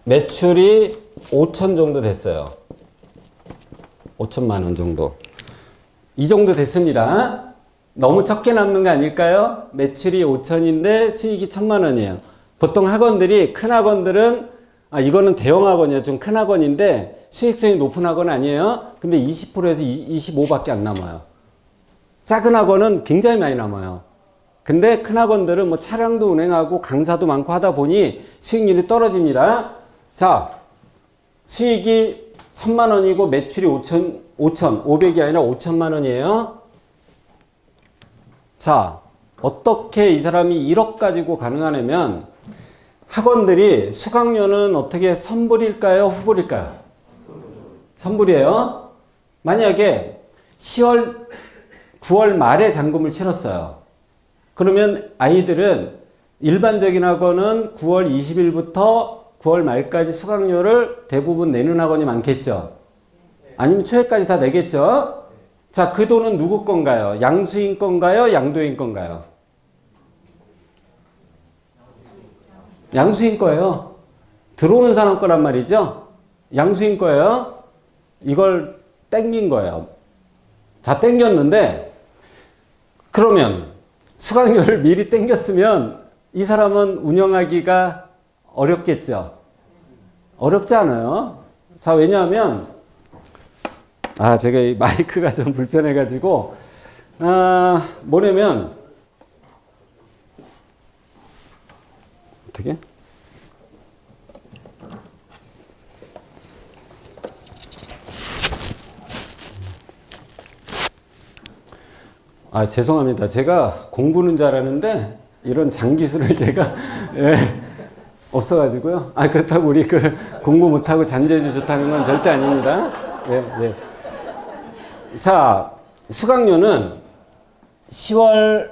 매출이 5천 정도 됐어요. 5천만 원 정도. 이 정도 됐습니다. 너무 적게 남는 거 아닐까요? 매출이 5천인데 수익이 1,000만 원이에요. 보통 학원들이, 큰 학원들은, 이거는 대형 학원이에요. 좀 큰 학원인데 수익성이 높은 학원 아니에요. 근데 20%에서 25밖에 안 남아요. 작은 학원은 굉장히 많이 남아요. 근데 큰 학원들은 뭐 차량도 운행하고 강사도 많고 하다 보니 수익률이 떨어집니다. 자, 수익이 1,000만 원이고 매출이 500이 아니라 5천만 원이에요. 자, 어떻게 이 사람이 1억 가지고 가능하냐면 학원들이 수강료는 어떻게 선불일까요? 후불일까요? 선불이에요. 만약에 9월 말에 잔금을 치렀어요. 그러면 아이들은 일반적인 학원은 9월 20일부터 9월 말까지 수강료를 대부분 내는 학원이 많겠죠. 아니면 초에까지 다 내겠죠. 자, 그 돈은 누구 건가요? 양수인 건가요? 양도인 건가요? 양수인 거예요. 들어오는 사람 거란 말이죠. 양수인 거예요. 이걸 땡긴 거예요. 자, 땡겼는데 그러면 수강료를 미리 땡겼으면 이 사람은 운영하기가 어렵겠죠. 어렵지 않아요. 자, 왜냐하면 제가 이 마이크가 좀 불편해가지고 뭐냐면 어떻게? 죄송합니다. 제가 공부는 잘하는데 이런 장기술을 제가 없어가지고요. 그렇다고 우리 공부 못하고 잔재주 좋다는 건 절대 아닙니다. 자, 수강료는 10월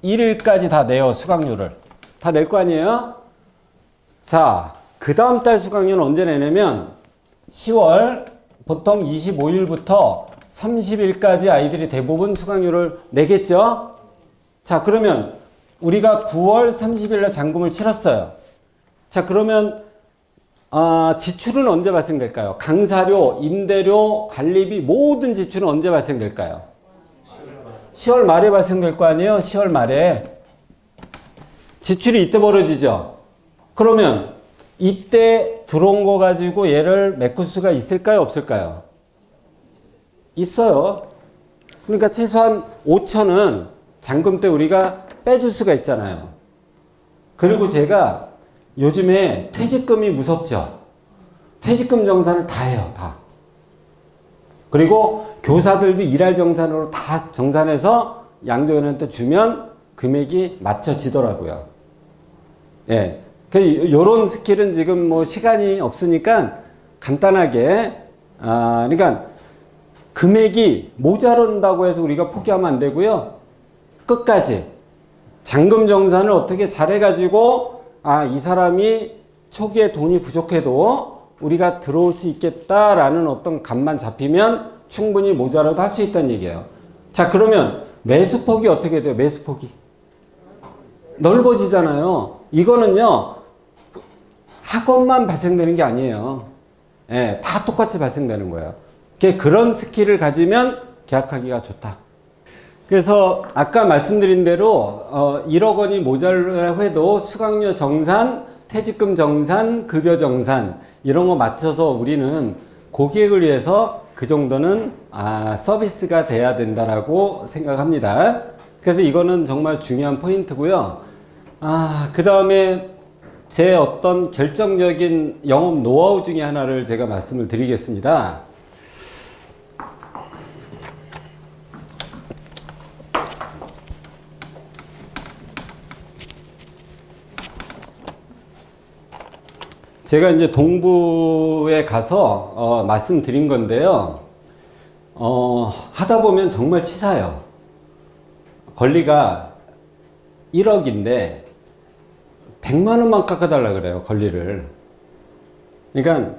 1일까지 다 내요. 수강료를. 다 낼 거 아니에요? 자, 그 다음 달 수강료는 언제 내냐면 10월 보통 25일부터 30일까지 아이들이 대부분 수강료를 내겠죠? 자, 그러면 우리가 9월 30일날 잔금을 치렀어요. 자, 그러면 지출은 언제 발생될까요? 강사료, 임대료, 관리비 모든 지출은 언제 발생될까요? 10월 말에 발생될 거 아니에요? 10월 말에. 지출이 이때 벌어지죠? 그러면 이때 들어온 거 가지고 얘를 메꿀 수가 있을까요? 없을까요? 있어요. 그러니까 최소한 5천은 잔금 때 우리가 빼줄 수가 있잖아요. 그리고 제가 요즘에 퇴직금이 무섭죠. 퇴직금 정산을 다 해요. 다. 그리고 교사들도 일할 정산으로 다 정산해서 양도인한테 주면 금액이 맞춰지더라고요. 예. 요런 스킬은 지금 뭐 시간이 없으니까 간단하게, 그러니까 금액이 모자란다고 해서 우리가 포기하면 안 되고요. 끝까지 잔금 정산을 어떻게 잘해가지고 이 사람이 초기에 돈이 부족해도 우리가 들어올 수 있겠다라는 어떤 감만 잡히면 충분히 모자라도 할 수 있다는 얘기예요. 자, 그러면 매수폭이 어떻게 돼요? 매수폭이 넓어지잖아요. 이거는요 학원만 발생되는 게 아니에요. 예, 다 똑같이 발생되는 거예요. 그런 스킬을 가지면 계약하기가 좋다. 그래서 아까 말씀드린 대로 1억 원이 모자라고 해도 수강료 정산, 퇴직금 정산, 급여 정산 이런 거 맞춰서 우리는 고객을 위해서 그 정도는 서비스가 돼야 된다라고 생각합니다. 그래서 이거는 정말 중요한 포인트고요. 그 다음에 제 어떤 결정적인 영업 노하우 중에 하나를 제가 말씀을 드리겠습니다. 제가 이제 동부에 가서 말씀드린 건데요. 하다 보면 정말 치사해요. 권리가 1억인데 100만 원만 깎아달라 그래요. 권리를. 그러니까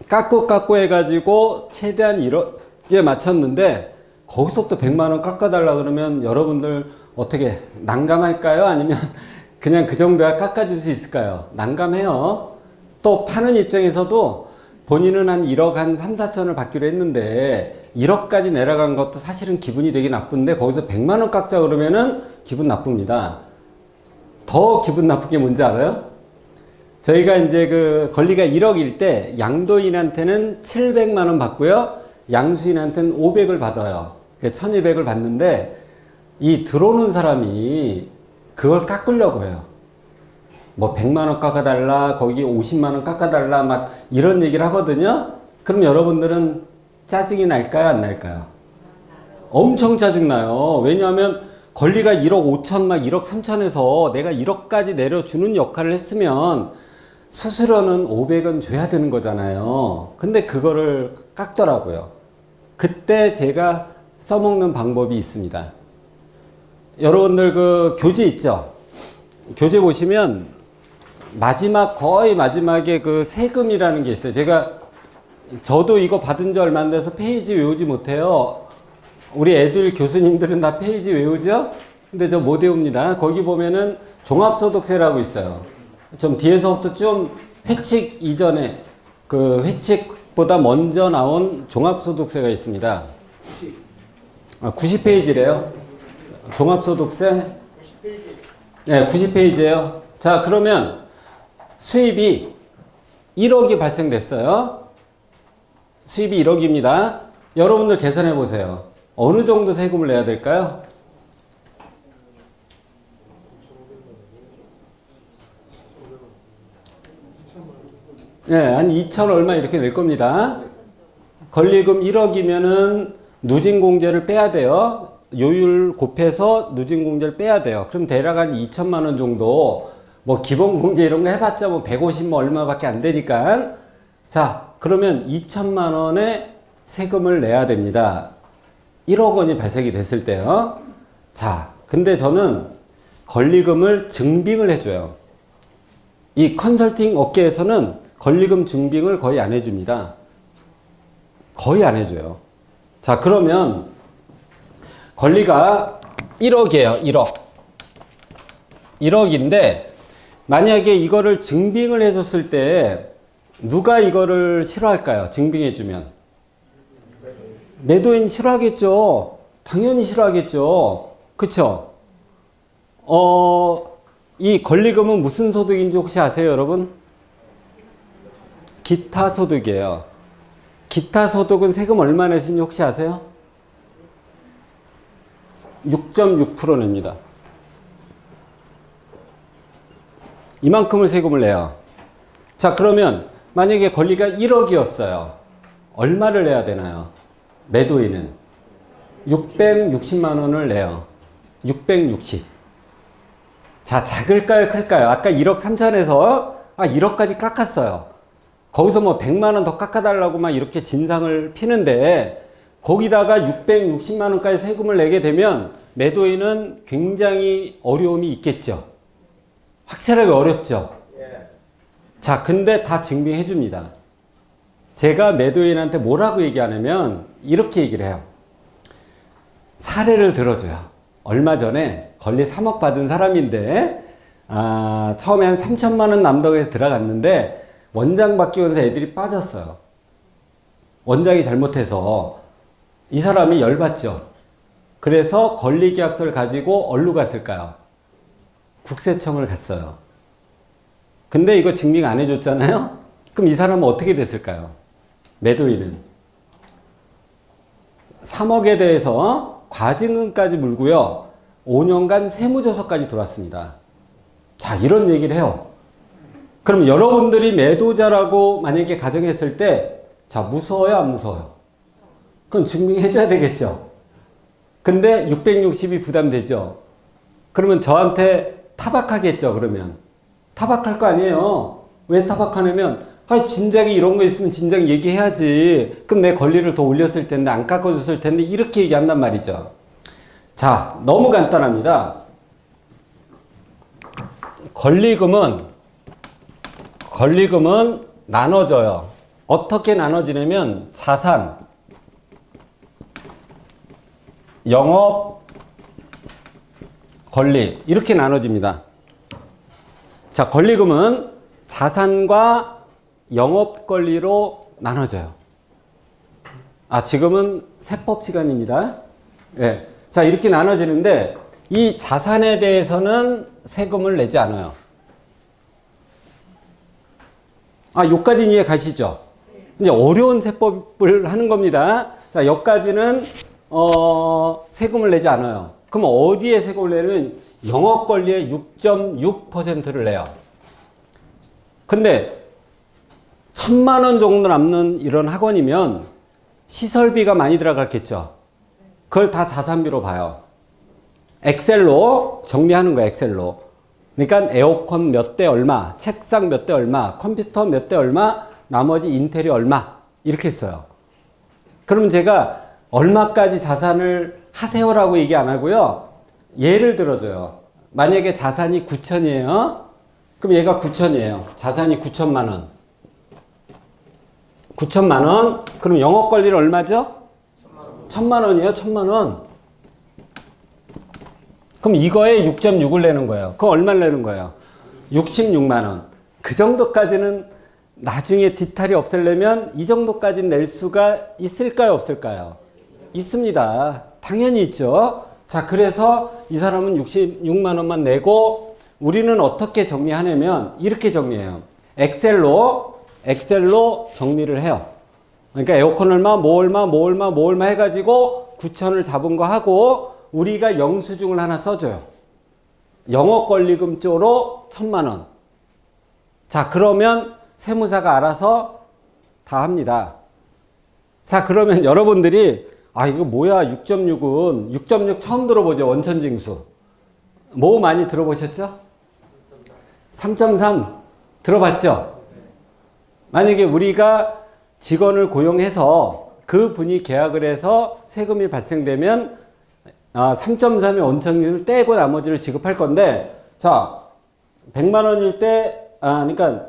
깎고 해가지고 최대한 1억에 맞췄는데 거기서 또 100만 원 깎아달라 그러면 여러분들 어떻게 난감할까요? 아니면 그냥 그 정도야 깎아줄 수 있을까요? 난감해요. 또 파는 입장에서도 본인은 한 1억 한 3, 4천을 받기로 했는데 1억까지 내려간 것도 사실은 기분이 되게 나쁜데 거기서 100만 원 깎자 그러면은 기분 나쁩니다. 더 기분 나쁜 게 뭔지 알아요? 저희가 이제 그 권리가 1억일 때 양도인한테는 700만 원 받고요. 양수인한테는 500을 받아요. 1200을 받는데 이 들어오는 사람이 그걸 깎으려고 해요. 뭐 100만 원 깎아달라, 거기 50만 원 깎아달라, 막 이런 얘기를 하거든요. 그럼 여러분들은 짜증이 날까요? 안 날까요? 엄청 짜증나요. 왜냐하면 권리가 1억 5천, 막 1억 3천에서 내가 1억까지 내려주는 역할을 했으면 수수료는 500원 줘야 되는 거잖아요. 근데 그거를 깎더라고요. 그때 제가 써먹는 방법이 있습니다. 여러분들 그 교재 있죠? 교재 보시면 거의 마지막에 그 세금이라는 게 있어요. 저도 이거 받은 지 얼마 안 돼서 페이지 외우지 못해요. 우리 애들 교수님들은 다 페이지 외우죠? 근데 저 못 외웁니다. 거기 보면은 종합소득세라고 있어요. 좀 뒤에서부터 좀 회칙 이전에 그 회칙보다 먼저 나온 종합소득세가 있습니다. 90페이지래요. 종합소득세. 네, 90페이지예요. 자, 그러면 수입이 1억이 발생됐어요. 수입이 1억입니다. 여러분들 계산해 보세요. 어느 정도 세금을 내야 될까요? 네, 한 2천 얼마 이렇게 낼 겁니다. 권리금 1억이면은 누진공제를 빼야 돼요. 요율 곱해서 누진공제를 빼야 돼요. 그럼 대략 한 2천만 원 정도, 뭐 기본공제 이런 거 해봤자 뭐 150 뭐 얼마밖에 안 되니까. 자, 그러면 2천만 원의 세금을 내야 됩니다. 1억 원이 발생이 됐을 때요. 자, 근데 저는 권리금을 증빙을 해줘요. 이 컨설팅 업계에서는 권리금 증빙을 거의 안 해줍니다. 거의 안 해줘요. 자, 그러면 권리가 1억이에요. 1억. 1억인데 만약에 이거를 증빙을 해줬을 때 누가 이거를 싫어할까요? 증빙해주면. 매도인 싫어하겠죠. 당연히 싫어하겠죠. 그쵸? 이 권리금은 무슨 소득인지 혹시 아세요, 여러분? 기타 소득이에요. 기타 소득은 세금 얼마 내시는지 혹시 아세요? 6.6% 냅니다. 이만큼을 세금을 내요. 자, 그러면 만약에 권리가 1억이었어요. 얼마를 내야 되나요? 매도인은 660만 원을 내요. 660. 자, 작을까요, 클까요? 아까 1억 3천에서 1억까지 깎았어요. 거기서 뭐 100만 원 더 깎아달라고 막 이렇게 진상을 피는데 거기다가 660만 원까지 세금을 내게 되면 매도인은 굉장히 어려움이 있겠죠. 확실하게 어렵죠. 자, 근데 다 증빙해 줍니다. 제가 매도인한테 뭐라고 얘기하냐면 이렇게 얘기를 해요. 사례를 들어줘요. 얼마 전에 권리 3억 받은 사람인데 처음에 한 3천만 원 남덕에서 들어갔는데 원장 바뀌면서 애들이 빠졌어요. 원장이 잘못해서 이 사람이 열받죠. 그래서 권리계약서를 가지고 어디로 갔을까요? 국세청을 갔어요. 근데 이거 증빙 안 해줬잖아요? 그럼 이 사람은 어떻게 됐을까요? 매도인은 3억에 대해서 과징금까지 물고요. 5년간 세무조서까지 들어왔습니다. 자, 이런 얘기를 해요. 그럼 여러분들이 매도자라고 만약에 가정했을 때, 자, 무서워요, 안 무서워요? 그건 증명해줘야 되겠죠. 근데 660이 부담되죠. 그러면 저한테 타박하겠죠, 그러면. 타박할 거 아니에요. 왜 타박하냐면, 진작에 이런 거 있으면 진작 얘기해야지. 그럼 내 권리를 더 올렸을 텐데, 안 깎아줬을 텐데, 이렇게 얘기한단 말이죠. 자, 너무 간단합니다. 권리금은 나눠져요. 어떻게 나눠지냐면 자산, 영업, 권리 이렇게 나눠집니다. 자, 권리금은 자산과 영업 권리로 나눠져요. 지금은 세법 시간입니다. 네. 자, 이렇게 나눠지는데 이 자산에 대해서는 세금을 내지 않아요. 요까지는 이해 가시죠? 이제 어려운 세법을 하는 겁니다. 자, 여기까지는 세금을 내지 않아요. 그럼 어디에 세금을 내냐면 영업권리의 6.6%를 내요. 근데 1,000만 원 정도 남는 이런 학원이면 시설비가 많이 들어갔겠죠. 그걸 다 자산비로 봐요. 엑셀로 정리하는 거예요. 엑셀로. 그러니까 에어컨 몇 대 얼마, 책상 몇 대 얼마, 컴퓨터 몇 대 얼마, 나머지 인테리어 얼마 이렇게 써요. 그러면 제가 얼마까지 자산을 하세요라고 얘기 안 하고요. 예를 들어줘요. 만약에 자산이 9천이에요. 그럼 얘가 9천이에요. 자산이 9천만 원. 9천만 원. 그럼 영업권리는 얼마죠? 1,000만 원이에요. 1,000만 원. 그럼 이거에 6.6을 내는 거예요. 그럼 얼마를 내는 거예요? 66만 원. 그 정도까지는 나중에 뒤탈이 없애려면 이 정도까지 낼 수가 있을까요? 없을까요? 있습니다. 당연히 있죠. 자, 그래서 이 사람은 66만 원만 내고 우리는 어떻게 정리하냐면 이렇게 정리해요. 엑셀로 정리를 해요. 그러니까 에어컨 얼마, 뭐 얼마, 뭐 얼마, 뭐 얼마 해가지고 9천을 잡은 거 하고 우리가 영수증을 하나 써줘요. 영업 권리금 쪽으로 1,000만 원. 자, 그러면 세무사가 알아서 다 합니다. 자, 그러면 여러분들이 아, 이거 뭐야? 6.6은 6.6 처음 들어보죠. 원천징수. 뭐 많이 들어보셨죠? 3.3 들어봤죠? 만약에 우리가 직원을 고용해서 그 분이 계약을 해서 세금이 발생되면 3.3의 원천징수를 떼고 나머지를 지급할 건데, 자, 100만 원일 때, 그러니까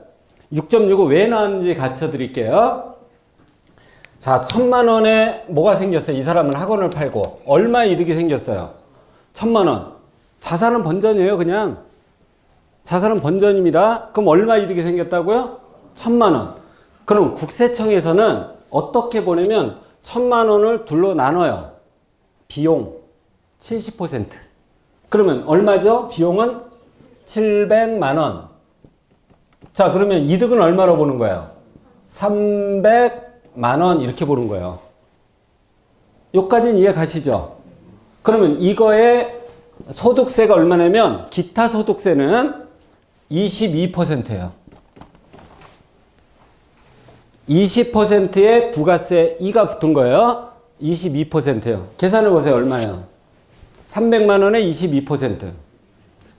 6.6은 왜 나왔는지 가르쳐 드릴게요. 자, 1,000만 원에 뭐가 생겼어요? 이 사람은 학원을 팔고 얼마 이득이 생겼어요? 1,000만 원. 자산은 번전이에요, 그냥. 자산은 번전입니다. 그럼 얼마 이득이 생겼다고요? 1,000만 원. 그럼 국세청에서는 어떻게 보내면 1,000만 원을 둘로 나눠요. 비용 70%. 그러면 얼마죠? 비용은 700만 원. 자, 그러면 이득은 얼마로 보는 거예요? 300만 원 이렇게 보는 거예요. 여기까지는 이해 가시죠? 그러면 이거에 소득세가 얼마냐면 기타 소득세는 22%예요. 20%에 부가세 2가 붙은 거예요. 22%예요. 계산해 보세요. 얼마예요? 300만 원에 22%.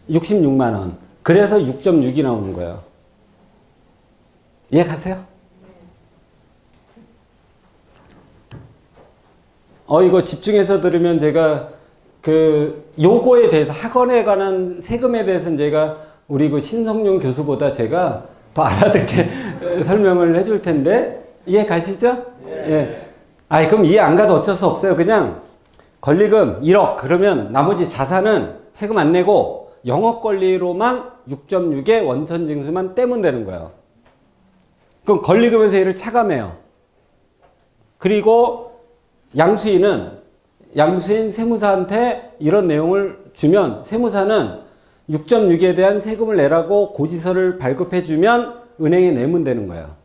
66만 원. 그래서 6.6이 나오는 거예요. 이해 가세요? 이거 집중해서 들으면 제가 요거에 대해서 학원에 관한 세금에 대해서는 제가 우리 신성용 교수보다 제가 더 알아듣게 설명을 해줄 텐데 이해 가시죠? 예. 그럼 이해 안 가도 어쩔 수 없어요. 그냥 권리금 1억 그러면 나머지 자산은 세금 안 내고 영업권리로만 6.6의 원천징수만 떼면 되는 거예요. 그럼 권리금에서 얘를 차감해요. 그리고 양수인 세무사한테 이런 내용을 주면 세무사는 6.6에 대한 세금을 내라고 고지서를 발급해 주면 은행에 내면 되는 거예요.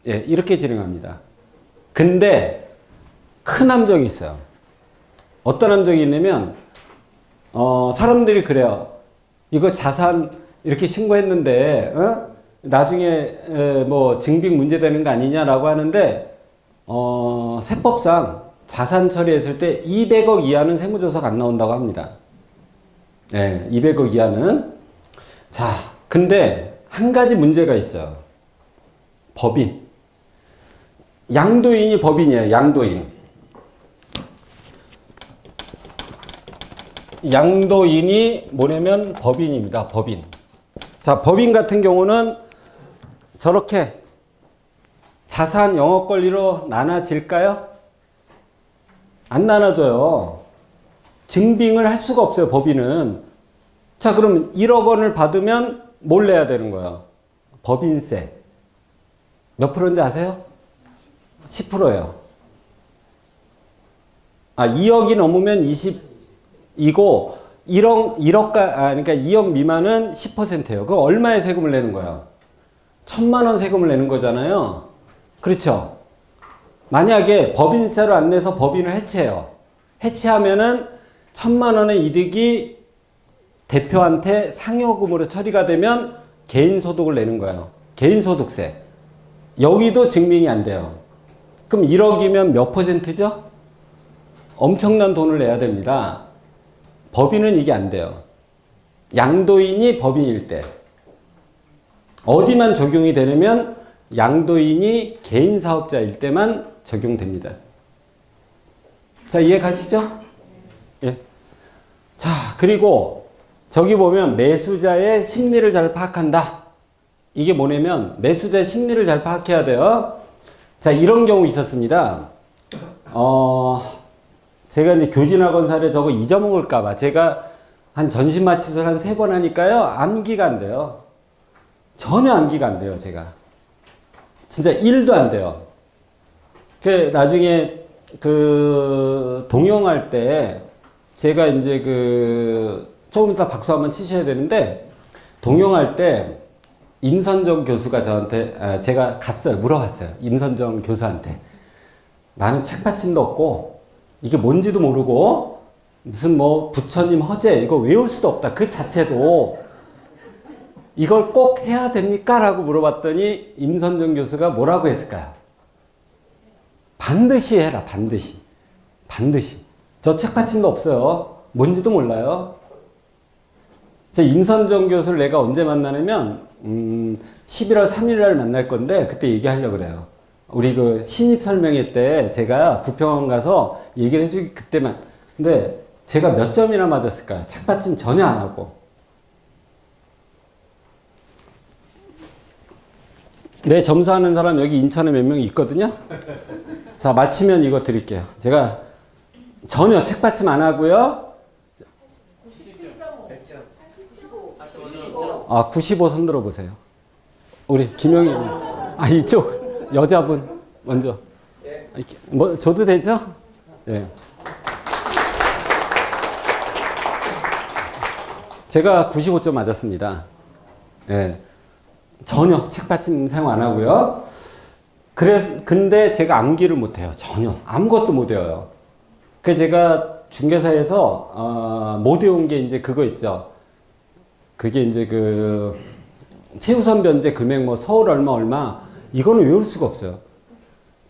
예, 이렇게 진행합니다. 근데 큰 함정이 있어요. 어떤 함정이 있냐면 사람들이 그래요. 이거 자산 이렇게 신고했는데 나중에 뭐 증빙 문제되는 거 아니냐라고 하는데 세법상 자산 처리했을 때 200억 이하는 세무조사가 안 나온다고 합니다. 네, 200억 이하는. 자, 근데 한 가지 문제가 있어요. 법인. 양도인이 법인이에요. 양도인. 양도인이 뭐냐면 법인입니다. 법인. 자, 법인 같은 경우는 저렇게 자산 영업 권리로 나눠질까요? 안 나눠져요. 증빙을 할 수가 없어요, 법인은. 자, 그럼 1억 원을 받으면 뭘 내야 되는 거예요? 법인세. 몇 프로인지 아세요? 10%예요. 2억이 넘으면 20이고 그러니까 2억 미만은 10%예요. 그럼 얼마의 세금을 내는 거예요? 1,000만 원 세금을 내는 거잖아요. 그렇죠? 만약에 법인세를 안 내서 법인을 해체해요. 해체하면은 1,000만 원의 이득이 대표한테 상여금으로 처리가 되면 개인소득을 내는 거예요. 개인소득세. 여기도 증빙이 안 돼요. 그럼 1억이면 몇 %죠? 엄청난 돈을 내야 됩니다. 법인은 이게 안 돼요. 양도인이 법인일 때. 어디만 적용이 되냐면 양도인이 개인사업자일 때만 적용됩니다. 자, 이해 가시죠? 예. 자, 그리고 저기 보면 매수자의 심리를 잘 파악한다. 이게 뭐냐면 매수자의 심리를 잘 파악해야 돼요. 자, 이런 경우 있었습니다. 제가 이제 교진학원 사례 저거 잊어먹을까봐 제가 한 전신마취술 한 3번 하니까요. 암기가 안 돼요. 전혀 암기가 안 돼요, 제가. 진짜 1도 안 돼요. 나중에 동영할 때 제가 이제 조금 이따 박수 한번 치셔야 되는데 동영할 때 임선정 교수가 저한테, 제가 갔어요. 물어봤어요. 임선정 교수한테. 나는 책받침도 없고, 이게 뭔지도 모르고, 무슨 뭐, 부처님 허재, 이거 외울 수도 없다. 그 자체도, 이걸 꼭 해야 됩니까? 라고 물어봤더니, 임선정 교수가 뭐라고 했을까요? 반드시 해라, 반드시. 반드시. 저 책받침도 없어요. 뭔지도 몰라요. 임선정 교수를 내가 언제 만나냐면 11월 3일 날 만날 건데 그때 얘기하려고 그래요. 우리 그 신입 설명회 때 제가 부평원 가서 얘기를 해주기 그때만. 근데 제가 몇 점이나 맞았을까요? 책받침 전혀 안 하고. 내 점수하는 사람 여기 인천에 몇 명 있거든요. 자, 마치면 이거 드릴게요. 제가 전혀 책받침 안 하고요. 95 손들어 보세요. 우리 김영희. 이쪽 여자분 먼저. 뭐 줘도 되죠? 네. 제가 95점 맞았습니다. 네. 전혀 책받침 사용 안 하고요. 근데 제가 암기를 못 해요. 전혀. 아무것도 못 외워요. 그래서 제가 중개사에서 못 외운 게 이제 그거 있죠. 그게 이제 그 최우선 변제 금액 뭐 서울 얼마 이거는 외울 수가 없어요.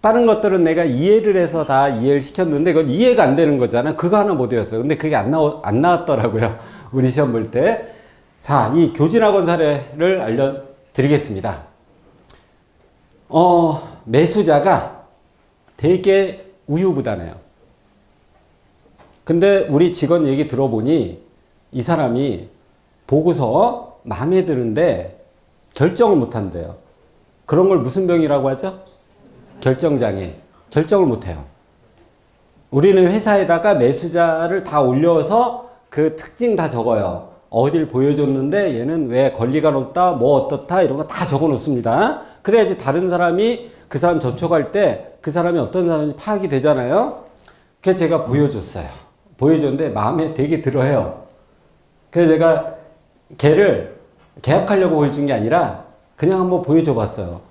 다른 것들은 내가 이해를 해서 다 이해를 시켰는데 그건 이해가 안 되는 거잖아. 그거 하나 못 외웠어요. 근데 그게 안 나왔더라고요. 우리 시험 볼 때. 자, 이 교진학원 사례를 알려드리겠습니다. 매수자가 되게 우유부단해요. 근데 우리 직원 얘기 들어보니 이 사람이 보고서 마음에 드는데 결정을 못 한대요. 그런 걸 무슨 병이라고 하죠? 결정장애. 결정을 못 해요. 우리는 회사에다가 매수자를 다 올려서 그 특징 다 적어요. 어딜 보여줬는데 얘는 왜 권리가 높다, 뭐 어떻다 이런 거 다 적어 놓습니다. 그래야지 다른 사람이 그 사람 접촉할 때 그 사람이 어떤 사람인지 파악이 되잖아요. 그래서 제가 보여줬어요. 보여줬는데 마음에 되게 들어해요. 그래서 제가 걔를 계약하려고 보여준 게 아니라 그냥 한번 보여줘 봤어요.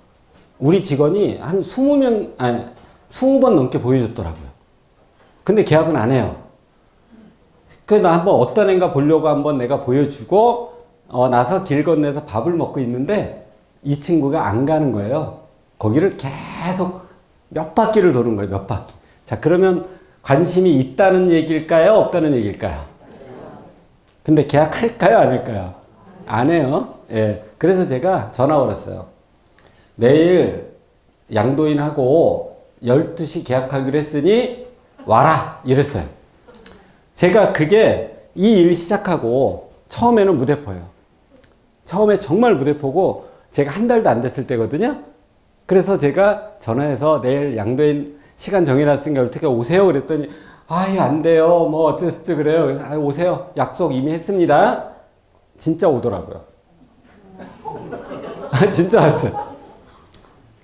우리 직원이 한 20번 넘게 보여줬더라고요. 근데 계약은 안 해요. 그래서 나 한번 어떤 애인가 보려고 한번 내가 보여주고 나서 길 건너서 밥을 먹고 있는데 이 친구가 안 가는 거예요. 거기를 계속 몇 바퀴를 도는 거예요. 몇 바퀴. 자, 그러면 관심이 있다는 얘기일까요? 없다는 얘기일까요? 근데 계약할까요? 안 할까요? 안 해요. 예. 그래서 제가 전화 걸었어요. 내일 양도인하고 12시 계약하기로 했으니 와라. 이랬어요. 제가 그게 이 일 시작하고 처음에는 무대포예요. 처음에 정말 무대포고 제가 한 달도 안 됐을 때거든요. 그래서 제가 전화해서 내일 양도인 시간 정해놨으니까 어떻게 오세요? 그랬더니 안 돼요. 뭐 어쩌고 그래요. 오세요. 약속 이미 했습니다. 진짜 오더라고요. 진짜 왔어요.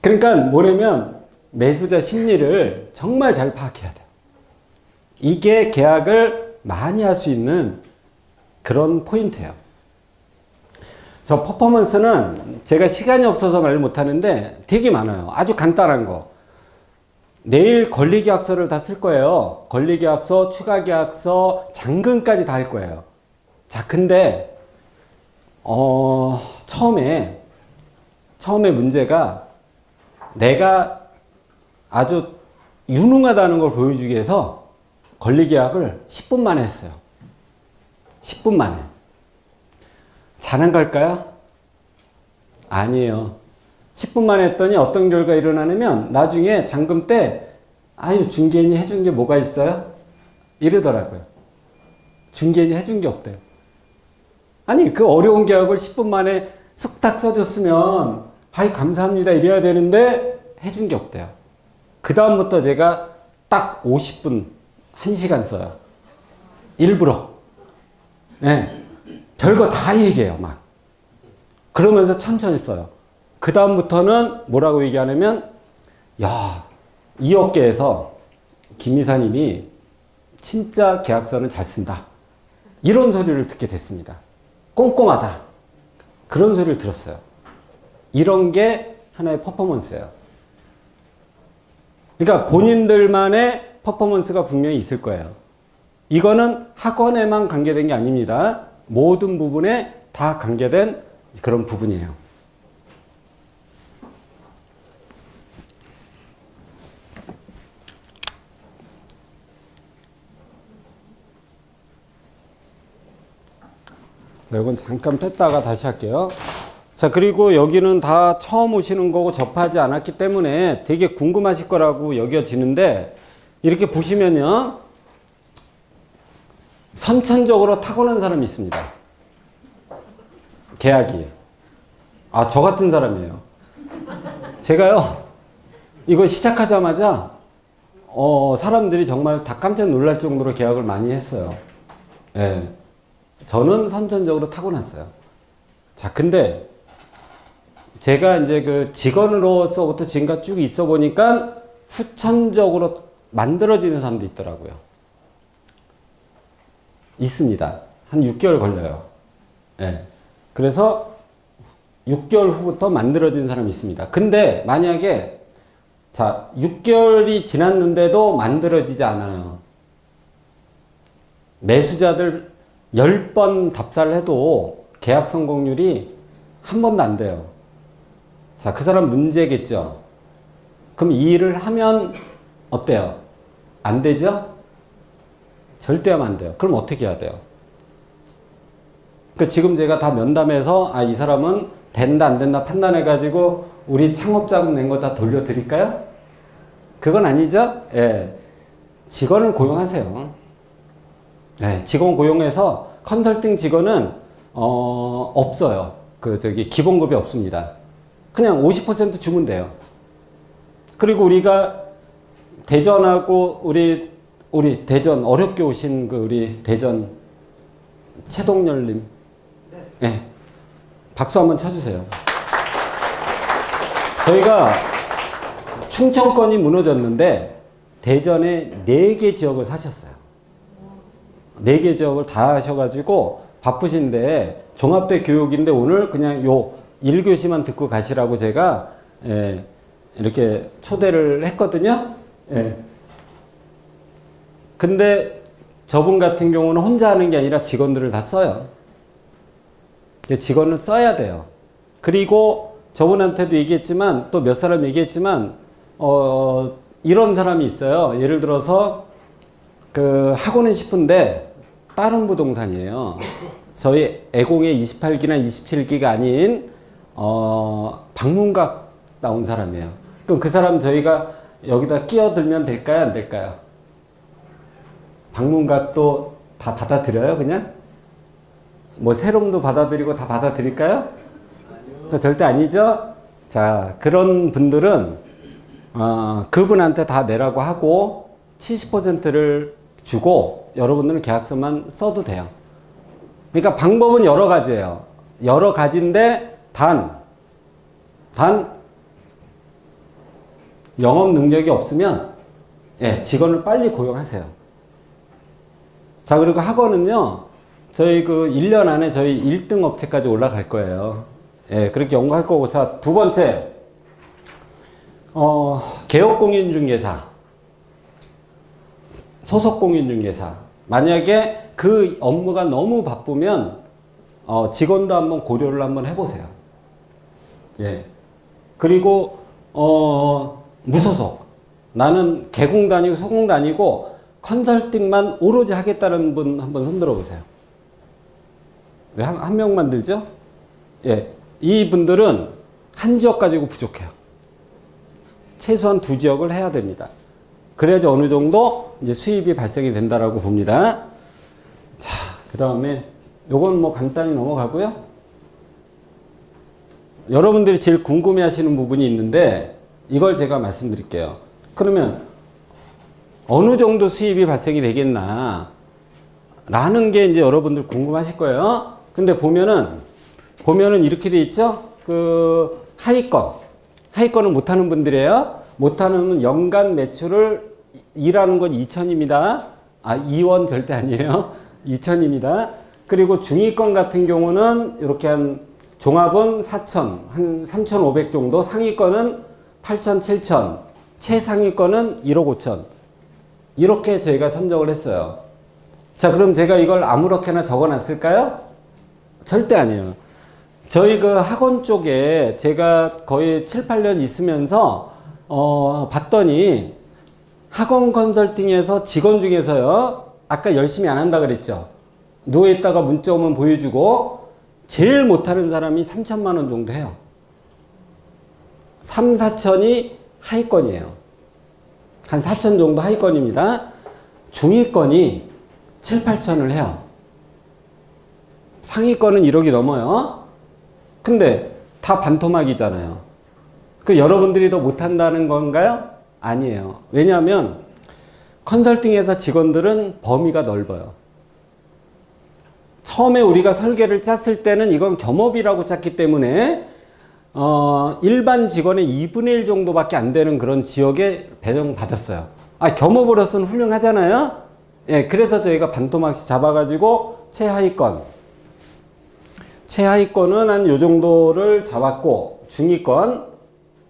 그러니까 뭐냐면 매수자 심리를 정말 잘 파악해야 돼요. 이게 계약을 많이 할 수 있는 그런 포인트예요. 저 퍼포먼스는 제가 시간이 없어서 말을 못하는데 되게 많아요. 아주 간단한 거. 내일 권리계약서를 다 쓸 거예요. 권리계약서, 추가계약서, 잔금까지 다 할 거예요. 자, 근데 처음에 문제가 내가 아주 유능하다는 걸 보여주기 위해서 권리계약을 10분 만에 했어요. 10분 만에. 잘한 걸까요? 아니에요. 10분 만에 했더니 어떤 결과가 일어나냐면 나중에 잔금 때 중개인이 해준 게 뭐가 있어요? 이러더라고요. 중개인이 해준 게 없대요. 아니 그 어려운 계약을 10분 만에 쑥딱 써줬으면 감사합니다 이래야 되는데 해준 게 없대요. 그 다음부터 제가 딱 50분 1시간 써요. 일부러. 네. 별거 다 얘기해요. 막. 그러면서 천천히 써요. 그 다음부터는 뭐라고 얘기하냐면 이 업계에서 김 이사님이 진짜 계약서는 잘 쓴다. 이런 소리를 듣게 됐습니다. 꼼꼼하다. 그런 소리를 들었어요. 이런 게 하나의 퍼포먼스예요. 그러니까 본인들만의 퍼포먼스가 분명히 있을 거예요. 이거는 학원에만 관계된 게 아닙니다. 모든 부분에 다 관계된 그런 부분이에요. 자, 이건 잠깐 뺐다가 다시 할게요. 자, 그리고 여기는 다 처음 오시는 거고 접하지 않았기 때문에 되게 궁금하실 거라고 여겨지는데, 이렇게 보시면요, 선천적으로 타고난 사람이 있습니다. 계약이. 아, 저 같은 사람이에요. 제가요, 이거 시작하자마자 사람들이 정말 다 깜짝 놀랄 정도로 계약을 많이 했어요. 예. 저는 선천적으로 타고났어요. 자, 근데 제가 이제 그 직원으로서부터 지금까지 쭉 있어 보니까 후천적으로 만들어지는 사람도 있더라고요. 있습니다. 한 6개월 걸려요. 예. 그래서 6개월 후부터 만들어지는 사람이 있습니다. 근데 만약에 자, 6개월이 지났는데도 만들어지지 않아요. 매수자들 10번 답사를 해도 계약 성공률이 한 번도 안 돼요. 자, 그 사람 문제겠죠. 그럼 이 일을 하면 어때요? 안 되죠? 절대 하면 안 돼요. 그럼 어떻게 해야 돼요? 그 지금 제가 다 면담해서 이 사람은 된다 안 된다 판단해가지고 우리 창업자금 낸 거 다 돌려드릴까요? 그건 아니죠? 예. 직원을 고용하세요. 네, 직원 고용해서 컨설팅 직원은 없어요. 기본급이 없습니다. 그냥 50% 주면 돼요. 그리고 우리가 대전하고 우리 대전 어렵게 오신 우리 대전 최동열님, 네, 박수 한번 쳐주세요. 저희가 충청권이 무너졌는데 대전에 4개 지역을 사셨어요. 4개 지역을 다 하셔가지고 바쁘신데 종합대 교육인데 오늘 그냥 요 1교시만 듣고 가시라고 제가 이렇게 초대를 했거든요. 근데 저분 같은 경우는 혼자 하는 게 아니라 직원들을 다 써요. 직원을 써야 돼요. 그리고 저분한테도 얘기했지만 또 몇 사람 얘기했지만 이런 사람이 있어요. 예를 들어서 하고는 싶은데 다른 부동산이에요. 저희 애공의 28기나 27기가 아닌 방문각 나온 사람이에요. 그럼 그 사람 저희가 여기다 끼어들면 될까요? 안 될까요? 방문각도 다 받아들여요? 그냥? 뭐 세롬도 받아들이고 다 받아들일까요? 절대 아니죠? 자, 그런 분들은 그분한테 다 내라고 하고 70%를 주고 여러분들은 계약서만 써도 돼요. 그러니까 방법은 여러 가지예요. 여러 가지인데 단 영업 능력이 없으면 직원을 빨리 고용하세요. 자, 그리고 학원은요, 저희 1년 안에 저희 1등 업체까지 올라갈 거예요. 그렇게 연구할 거고. 자, 두 번째, 개업공인중개사, 소속공인중개사. 만약에 그 업무가 너무 바쁘면 직원도 한번 고려를 한번 해보세요. 그리고 무소속. 나는 개공도 아니고 소공도 아니고 컨설팅만 오로지 하겠다는 분 한번 손들어 보세요. 왜 한 명만 들죠? 이 분들은 한 지역 가지고 부족해요. 최소한 2지역을 해야 됩니다. 그래야지 어느 정도 이제 수입이 발생이 된다라고 봅니다. 자, 그 다음에 요건 뭐 간단히 넘어가고요. 여러분들이 제일 궁금해 하시는 부분이 있는데 이걸 제가 말씀드릴게요. 그러면 어느 정도 수입이 발생이 되겠나 라는 게 이제 여러분들 궁금하실 거예요. 근데 보면은 이렇게 돼 있죠? 하위권은 못하는 분들이에요. 못하는 연간 매출을 일하는 건 2천입니다. 2원 절대 아니에요. 2천입니다. 그리고 중위권 같은 경우는 이렇게 한 종합은 4천, 한 3,500 정도, 상위권은 8천, 7천, 최상위권은 1억 5천. 이렇게 저희가 선정을 했어요. 자, 그럼 제가 이걸 아무렇게나 적어놨을까요? 절대 아니에요. 저희 그 학원 쪽에 제가 거의 7, 8년 있으면서 봤더니 학원 컨설팅에서 직원 중에서요, 아까 열심히 안 한다 그랬죠. 누워있다가 문자 오면 보여주고 제일 못하는 사람이 3천만 원 정도 해요. 3, 4천이 하위권이에요. 한 4천 정도 하위권입니다. 중위권이 7, 8천을 해요. 상위권은 1억이 넘어요. 근데 다 반토막이잖아요. 그 여러분들이 더 못한다는 건가요? 아니에요. 왜냐하면 컨설팅에서 직원들은 범위가 넓어요. 처음에 우리가 설계를 짰을 때는 이건 겸업이라고 짰기 때문에 일반 직원의 2분의 1 정도밖에 안 되는 그런 지역에 배정받았어요. 겸업으로서는 훌륭하잖아요. 예, 그래서 저희가 반토막씩 잡아가지고 최하위권은 한 요 정도를 잡았고, 중위권,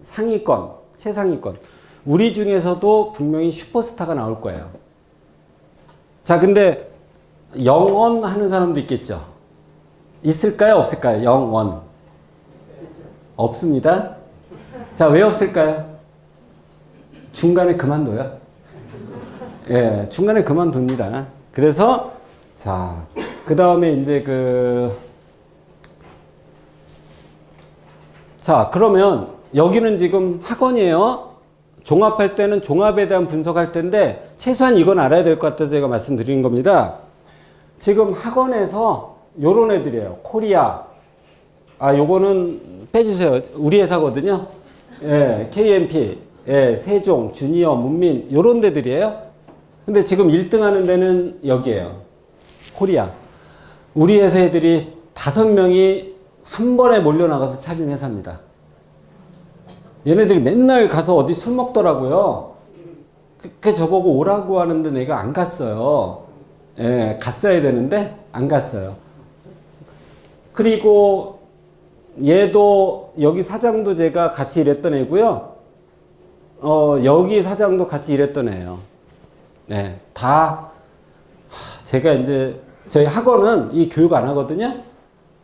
상위권, 최상위권. 우리 중에서도 분명히 슈퍼스타가 나올 거예요. 자, 근데 영원 하는 사람도 있겠죠. 있을까요? 없을까요? 영원. 없습니다. 자, 왜 없을까요? 중간에 그만둬요. 예, 중간에 그만둡니다. 그래서, 자, 그 다음에 이제 자, 그러면 여기는 지금 학원이에요. 종합할 때는 종합에 대한 분석할 텐데, 최소한 이건 알아야 될 것 같아서 제가 말씀드린 겁니다. 지금 학원에서 요런 애들이에요. 코리아. 요거는 빼주세요. 우리 회사거든요. 예, KMP, 예, 세종, 주니어, 문민, 요런 데들이에요. 근데 지금 1등 하는 데는 여기에요. 코리아. 우리 회사 애들이 5명이 한 번에 몰려나가서 차린 회사입니다. 얘네들이 맨날 가서 어디 술 먹더라고요. 그 저보고 오라고 하는데 내가 안 갔어요. 예, 갔어야 되는데 안 갔어요. 그리고 얘도 여기 사장도 제가 같이 일했던 애고요. 여기 사장도 같이 일했던 애예요. 네, 다 제가 이제 저희 학원은 이 교육 안 하거든요.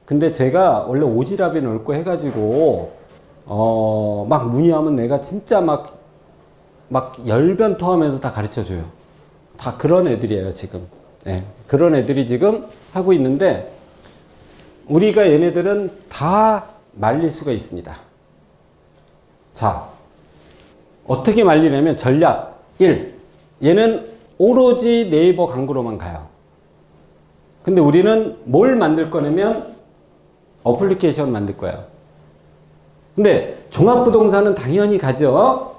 근데 제가 원래 오지랖이 넓고 해가지고 막 문의하면 내가 진짜 막 열변토하면서 다 가르쳐줘요. 다 그런 애들이에요 지금. 네, 그런 애들이 지금 하고 있는데 우리가 얘네들은 다 말릴 수가 있습니다. 자, 어떻게 말리냐면 전략 1. 얘는 오로지 네이버 광고로만 가요. 근데 우리는 뭘 만들 거냐면 어플리케이션 만들 거예요. 근데 종합부동산은 당연히 가죠.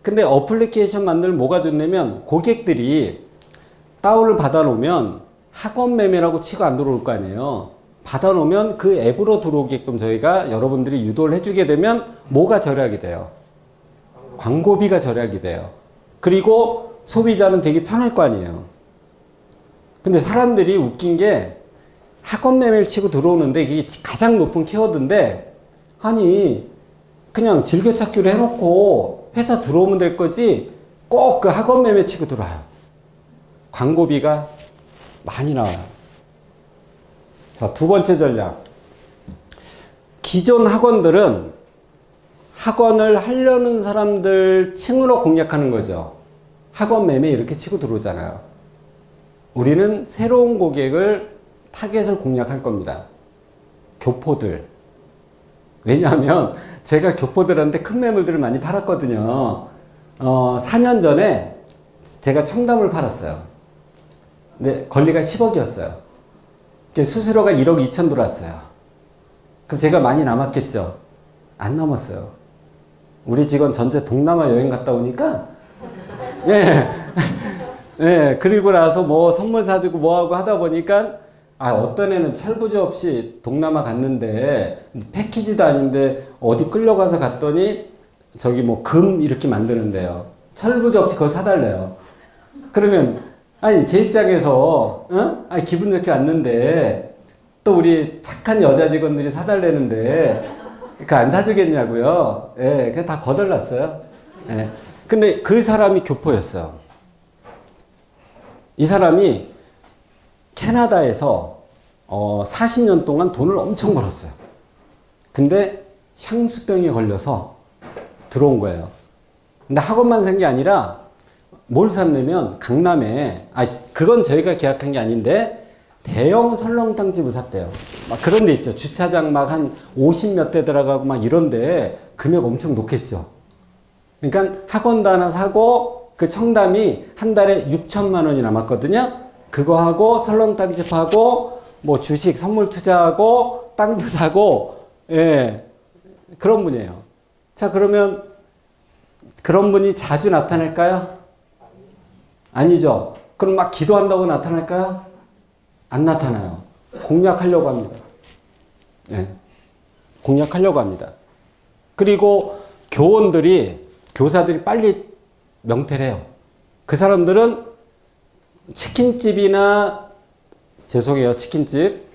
근데 어플리케이션 만들면 뭐가 좋냐면 고객들이 다운을 받아놓으면 학원 매매라고 치고 안 들어올 거 아니에요. 받아놓으면 그 앱으로 들어오게끔 저희가 여러분들이 유도를 해주게 되면 뭐가 절약이 돼요? 광고비가 절약이 돼요. 그리고 소비자는 되게 편할 거 아니에요. 근데 사람들이 웃긴 게 학원 매매를 치고 들어오는데 이게 가장 높은 키워드인데 아니 그냥 즐겨찾기로 해놓고 회사 들어오면 될 거지 꼭 그 학원 매매 치고 들어와요. 광고비가 많이 나와요. 자, 두 번째 전략. 기존 학원들은 학원을 하려는 사람들 층으로 공략하는 거죠. 학원 매매 이렇게 치고 들어오잖아요. 우리는 새로운 고객을 타겟을 공략할 겁니다. 교포들. 왜냐하면 제가 교포들한테 큰 매물들을 많이 팔았거든요. 4년 전에 제가 청담을 팔았어요. 근데 권리가 10억이었어요. 수수료가 1억 2천 들어왔어요. 그럼 제가 많이 남았겠죠? 안 남았어요. 우리 직원 전체 동남아 여행 갔다 오니까 예. 예, 그리고 나서 뭐 선물 사주고 뭐하고 하다 보니까 어떤 애는 철부지 없이 동남아 갔는데 패키지도 아닌데 어디 끌려가서 갔더니 저기 뭐 금 이렇게 만드는데요. 철부지 없이 그거 사달래요. 그러면 아니 제 입장에서 기분 좋게 왔는데 또 우리 착한 여자 직원들이 사달라는데 그 안 사주겠냐고요. 예, 그냥 다 거덜났어요. 예. 근데 그 사람이 교포였어요. 이 사람이 캐나다에서 40년 동안 돈을 엄청 벌었어요. 근데 향수병에 걸려서 들어온 거예요. 근데 학원만 산 게 아니라 뭘 샀냐면 강남에, 그건 저희가 계약한 게 아닌데 대형 설렁탕 집을 샀대요. 막 그런 데 있죠. 주차장 막 한 50몇 대 들어가고 막 이런데 금액 엄청 높겠죠. 그러니까 학원도 하나 사고 그 청담이 한 달에 6천만 원이 남았거든요. 그거 하고 설렁탕 집 하고 뭐 주식 선물 투자하고 땅도 사고, 예, 그런 분이에요. 자, 그러면 그런 분이 자주 나타날까요? 아니죠. 그럼 막 기도한다고 나타날까요? 안 나타나요. 공략하려고 합니다. 예. 공략하려고 합니다. 그리고 교사들이 빨리 명패를 해요. 그 사람들은 치킨집이나, 죄송해요, 치킨집.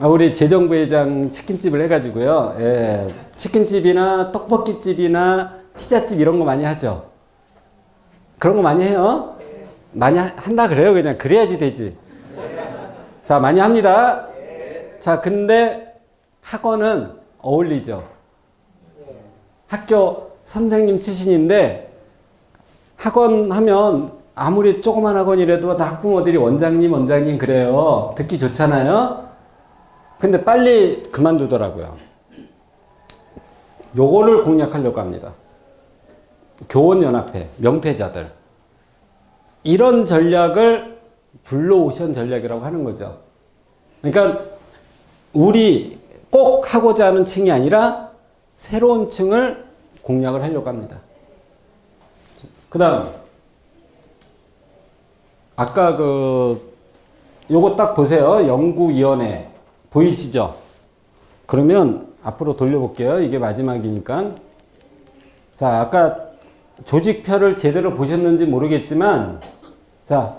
우리 재정부회장 치킨집을 해가지고요. 예. 치킨집이나 떡볶이집이나 피자집 이런 거 많이 하죠. 그런 거 많이 해요. 많이 한다 그래요. 그냥 그래야지 되지. 자, 많이 합니다. 자, 근데 학원은 어울리죠. 학교 선생님 출신인데 학원 하면 아무리 조그만 학원이라도 다 학부모들이 원장님 그래요. 듣기 좋잖아요. 근데 빨리 그만두더라고요. 요거를 공략하려고 합니다. 교원연합회, 명패자들. 이런 전략을 블루오션 전략이라고 하는 거죠. 그러니까 우리 꼭 하고자 하는 층이 아니라 새로운 층을 공략을 하려고 합니다. 그 다음 아까 요거 딱 보세요. 연구위원회 보이시죠? 그러면 앞으로 돌려볼게요. 이게 마지막이니까. 자, 아까 조직표를 제대로 보셨는지 모르겠지만, 자,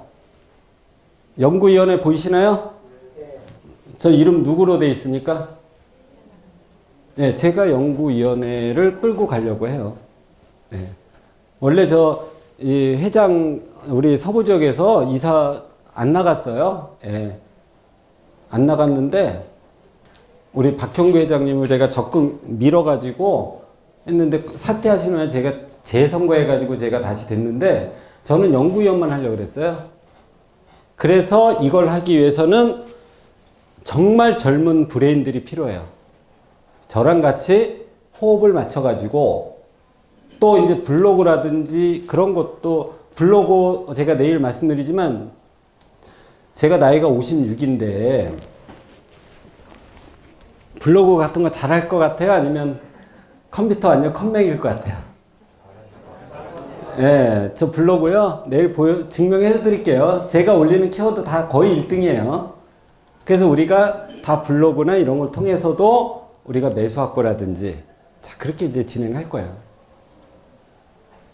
연구위원회 보이시나요? 저 이름 누구로 돼 있습니까? 네, 제가 연구위원회를 끌고 가려고 해요. 네. 원래 이 회장, 우리 서부 지역에서 이사 안 나갔어요. 네. 안 나갔는데, 우리 박형구 회장님을 제가 적극 밀어가지고 했는데, 사퇴하시면 제가 재선거해가지고 제가 다시 됐는데, 저는 연구위원만 하려고 그랬어요. 그래서 이걸 하기 위해서는 정말 젊은 브레인들이 필요해요. 저랑 같이 호흡을 맞춰가지고 또 이제 블로그라든지 그런 것도, 블로그 제가 내일 말씀드리지만 제가 나이가 56인데 블로그 같은 거 잘할 것 같아요? 아니면 컴퓨터 완전 컴맹일 것 같아요? 예, 저 블로그요. 내일 증명해 드릴게요. 제가 올리는 키워드 다 거의 1등이에요. 그래서 우리가 다 블로그나 이런 걸 통해서도 우리가 매수 확보라든지, 자, 그렇게 이제 진행할 거예요.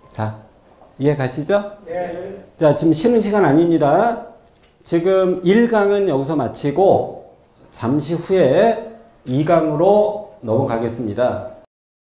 자, 이해 가시죠? 네. 자, 지금 쉬는 시간 아닙니다. 지금 1강은 여기서 마치고 잠시 후에 2강으로 넘어가겠습니다.